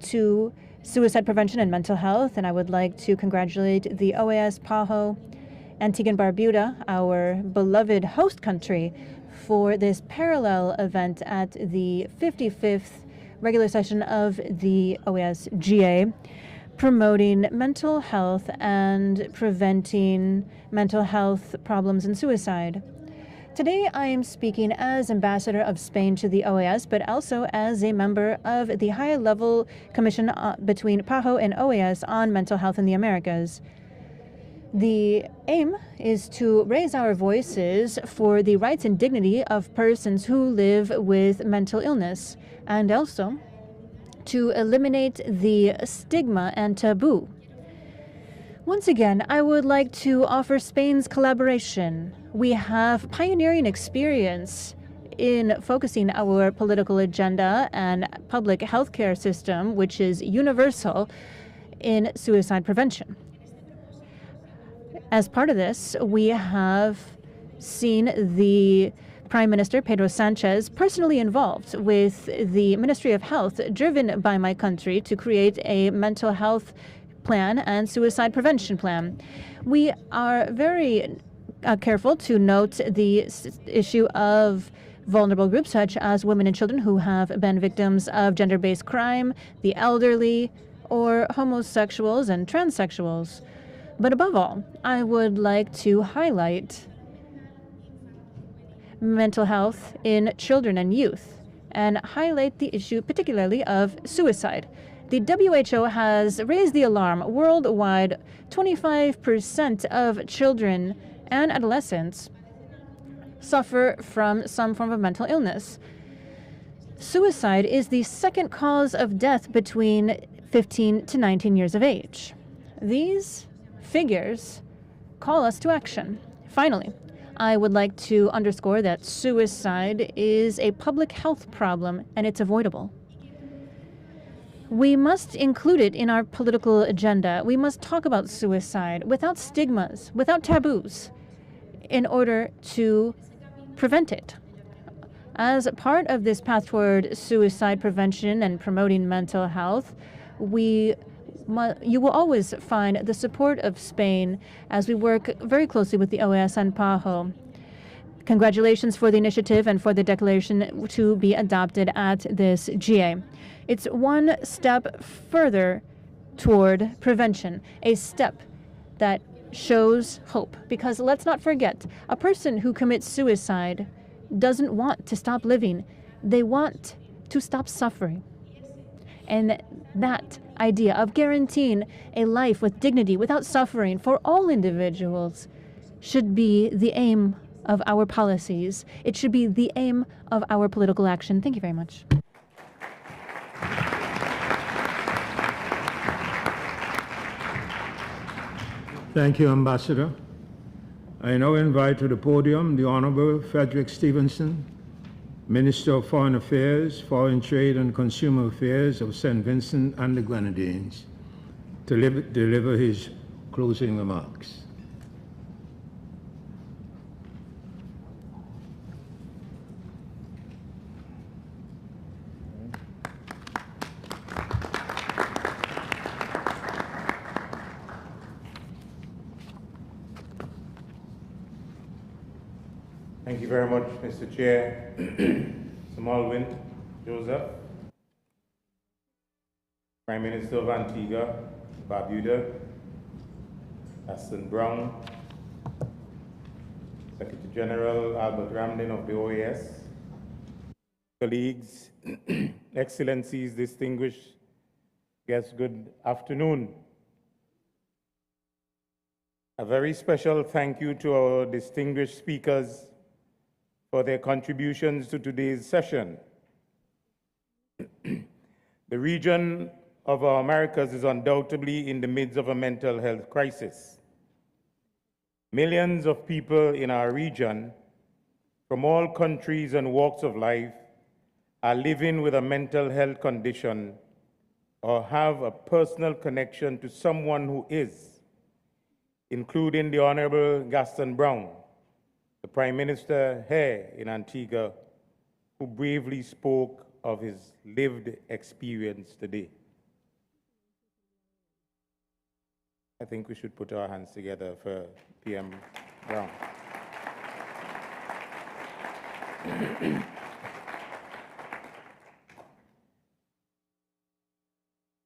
to suicide prevention and mental health, and I would like to congratulate the OAS, PAHO, Antigua and Barbuda, our beloved host country, for this parallel event at the 55th regular session of the OAS-GA, promoting mental health and preventing mental health problems and suicide. Today, I am speaking as Ambassador of Spain to the OAS, but also as a member of the high-level commission between PAHO and OAS on mental health in the Americas. The aim is to raise our voices for the rights and dignity of persons who live with mental illness, and also to eliminate the stigma and taboo. Once again, I would like to offer Spain's collaboration. We have pioneering experience in focusing our political agenda and public healthcare system, which is universal, in suicide prevention. As part of this, we have seen the Prime Minister, Pedro Sanchez, personally involved with the Ministry of Health, driven by my country to create a mental health plan and suicide prevention plan. We are very careful to note the issue of vulnerable groups such as women and children who have been victims of gender-based crime, the elderly, or homosexuals and transsexuals. But above all, I would like to highlight mental health in children and youth and highlight the issue particularly of suicide. The WHO has raised the alarm worldwide. 25% of children and adolescents suffer from some form of mental illness. Suicide is the second cause of death between 15 to 19 years of age. These figures call us to action. Finally, I would like to underscore that suicide is a public health problem and it's avoidable. We must include it in our political agenda. We must talk about suicide without stigmas, without taboos, in order to prevent it. As part of this path toward suicide prevention and promoting mental health, you will always find the support of Spain as we work very closely with the OAS and PAHO. Congratulations for the initiative and for the declaration to be adopted at this GA. It's one step further toward prevention, a step that shows hope. Because let's not forget, a person who commits suicide doesn't want to stop living. They want to stop suffering. And that idea of guaranteeing a life with dignity without suffering for all individuals should be the aim of our policies. It should be the aim of our political action. Thank you very much. Thank you, Ambassador. I now invite to the podium the Honorable Frederick Stevenson, Minister of Foreign Affairs, Foreign Trade and Consumer Affairs of St. Vincent and the Grenadines, to deliver his closing remarks. Thank you very much, Mr. Chair. Samalwin Joseph, Prime Minister of Antigua, Barbuda, Gaston Brown, Secretary General Albert Ramdin of the OAS, colleagues, excellencies, distinguished guests, good afternoon. A very special thank you to our distinguished speakers for their contributions to today's session. The region of our Americas is undoubtedly in the midst of a mental health crisis. Millions of people in our region, from all countries and walks of life, are living with a mental health condition or have a personal connection to someone who is, including the Honorable Gaston Brown, the Prime Minister here in Antigua, who bravely spoke of his lived experience today. I think we should put our hands together for PM Brown.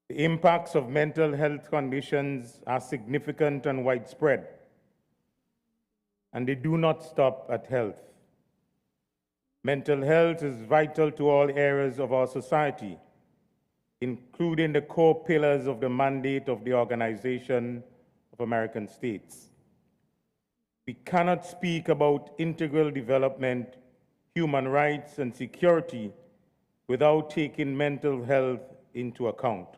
The impacts of mental health conditions are significant and widespread, and they do not stop at health. Mental health is vital to all areas of our society, including the core pillars of the mandate of the Organization of American States. We cannot speak about integral development, human rights, and security without taking mental health into account.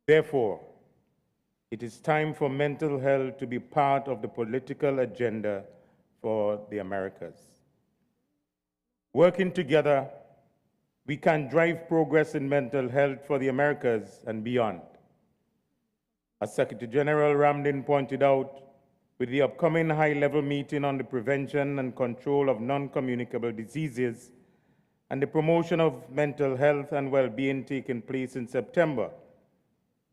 Therefore, it is time for mental health to be part of the political agenda for the Americas. Working together, we can drive progress in mental health for the Americas and beyond. As Secretary General Ramdin pointed out, with the upcoming high-level meeting on the prevention and control of non-communicable diseases and the promotion of mental health and well-being taking place in September,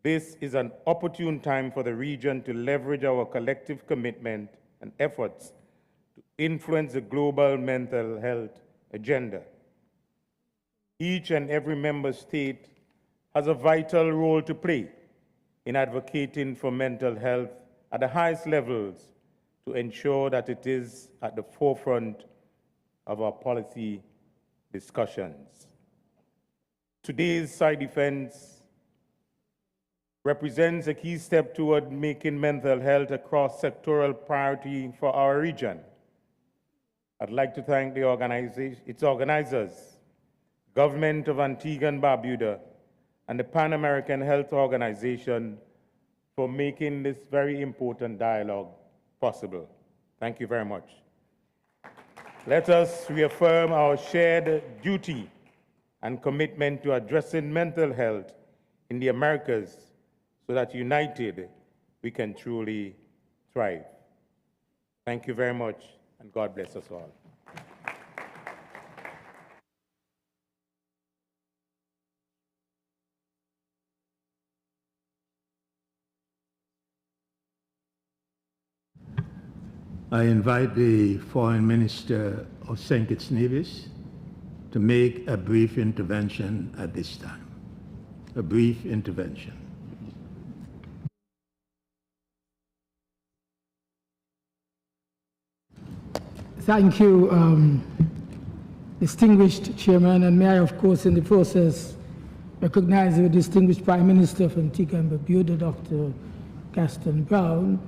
this is an opportune time for the region to leverage our collective commitment and efforts to influence the global mental health agenda. Each and every member state has a vital role to play in advocating for mental health at the highest levels to ensure that it is at the forefront of our policy discussions. Today's side events represents a key step toward making mental health a cross-sectoral priority for our region. I'd like to thank its organizers, Government of Antigua and Barbuda, and the Pan American Health Organization for making this very important dialogue possible. Thank you very much. Let us reaffirm our shared duty and commitment to addressing mental health in the Americas so that united we can truly thrive. Thank you very much, and God bless us all. I invite the Foreign Minister of St. Kitts Nevis to make a brief intervention at this time. A brief intervention. Thank you, distinguished Chairman, and may I, of course, in the process, recognize the distinguished Prime Minister of Antigua and Barbuda, Dr. Gaston Brown,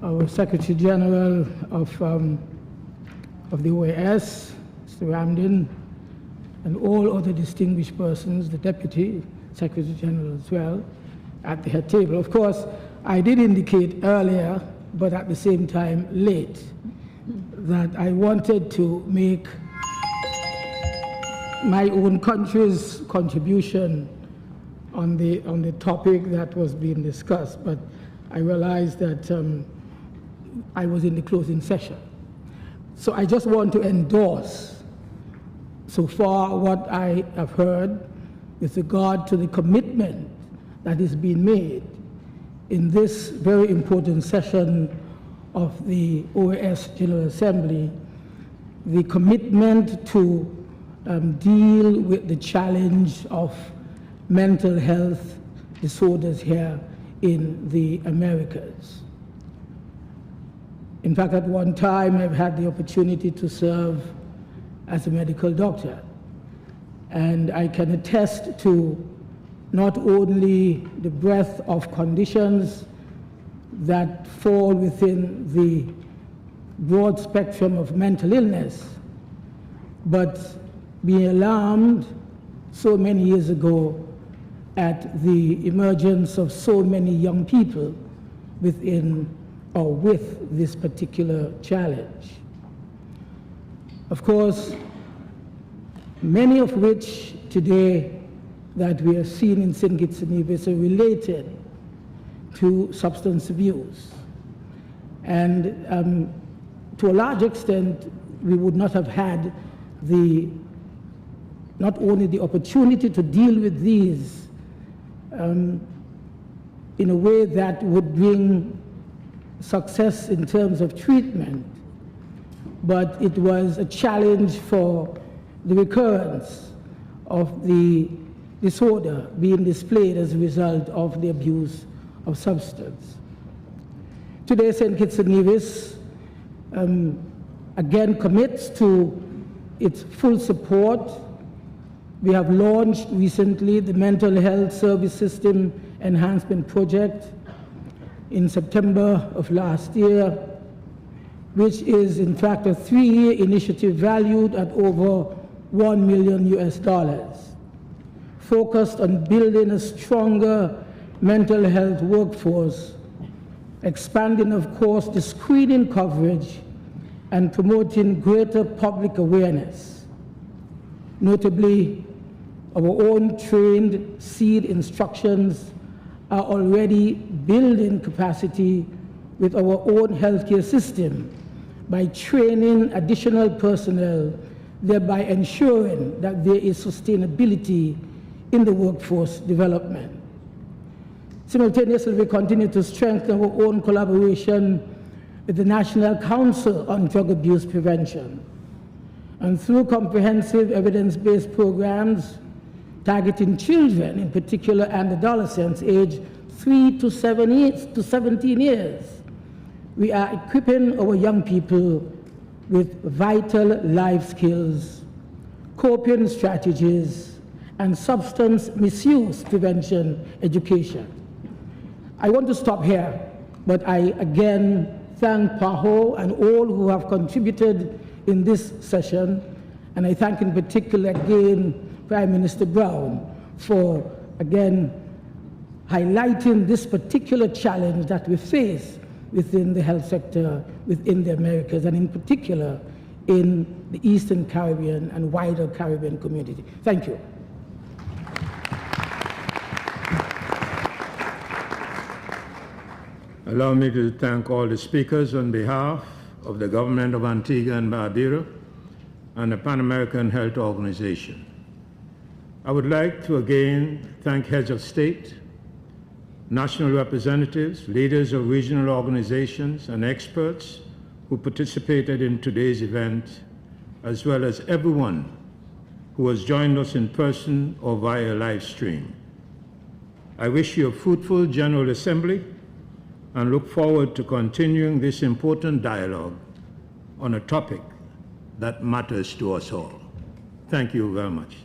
our Secretary General of the OAS, Mr. Ramdin, and all other distinguished persons, the Deputy Secretary General as well, at the head table. Of course, I did indicate earlier, but at the same time late, that I wanted to make my own country's contribution on the topic that was being discussed, but I realized that I was in the closing session. So I just want to endorse so far what I have heard with regard to the commitment that is being made in this very important session of the OAS General Assembly, the commitment to deal with the challenge of mental health disorders here in the Americas. In fact, at one time, I've had the opportunity to serve as a medical doctor, and I can attest to not only the breadth of conditions that fall within the broad spectrum of mental illness, but being alarmed so many years ago at the emergence of so many young people within or with this particular challenge. Of course, many of which today that we are seeing in St. Kitts and Nevis are related to substance abuse. And to a large extent, we would not have had not only the opportunity to deal with these in a way that would bring success in terms of treatment, but it was a challenge for the recurrence of the disorder being displayed as a result of the abuse of substance. Today, St. Kitts and Nevis again commits to its full support. We have launched recently the Mental Health Service System Enhancement Project in September of last year, which is in fact a 3-year initiative valued at over $1 million, focused on building a stronger mental health workforce, expanding, of course, the screening coverage and promoting greater public awareness Notably, our own trained seed instructions are already building capacity with our own healthcare system by training additional personnel, thereby ensuring that there is sustainability in the workforce development. Simultaneously, we continue to strengthen our own collaboration with the National Council on Drug Abuse Prevention. And through comprehensive evidence-based programs targeting children in particular and adolescents aged 3 to 17 years, we are equipping our young people with vital life skills, coping strategies, and substance misuse prevention education. I want to stop here, but I again thank PAHO and all who have contributed in this session, and I thank in particular again Prime Minister Brown for again highlighting this particular challenge that we face within the health sector within the Americas, and in particular in the Eastern Caribbean and wider Caribbean community. Thank you. Allow me to thank all the speakers on behalf of the government of Antigua and Barbuda and the Pan American Health Organization. I would like to again thank heads of state, national representatives, leaders of regional organizations, and experts who participated in today's event, as well as everyone who has joined us in person or via live stream. I wish you a fruitful General Assembly and look forward to continuing this important dialogue on a topic that matters to us all. Thank you very much.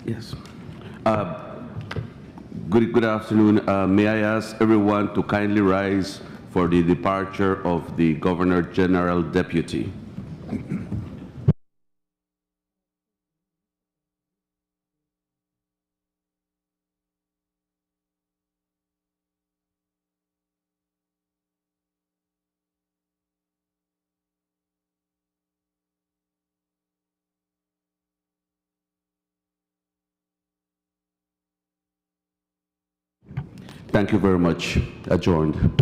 Yes. Good afternoon. May I ask everyone to kindly rise for the departure of the Governor General Deputy. Thank you very much. Adjourned.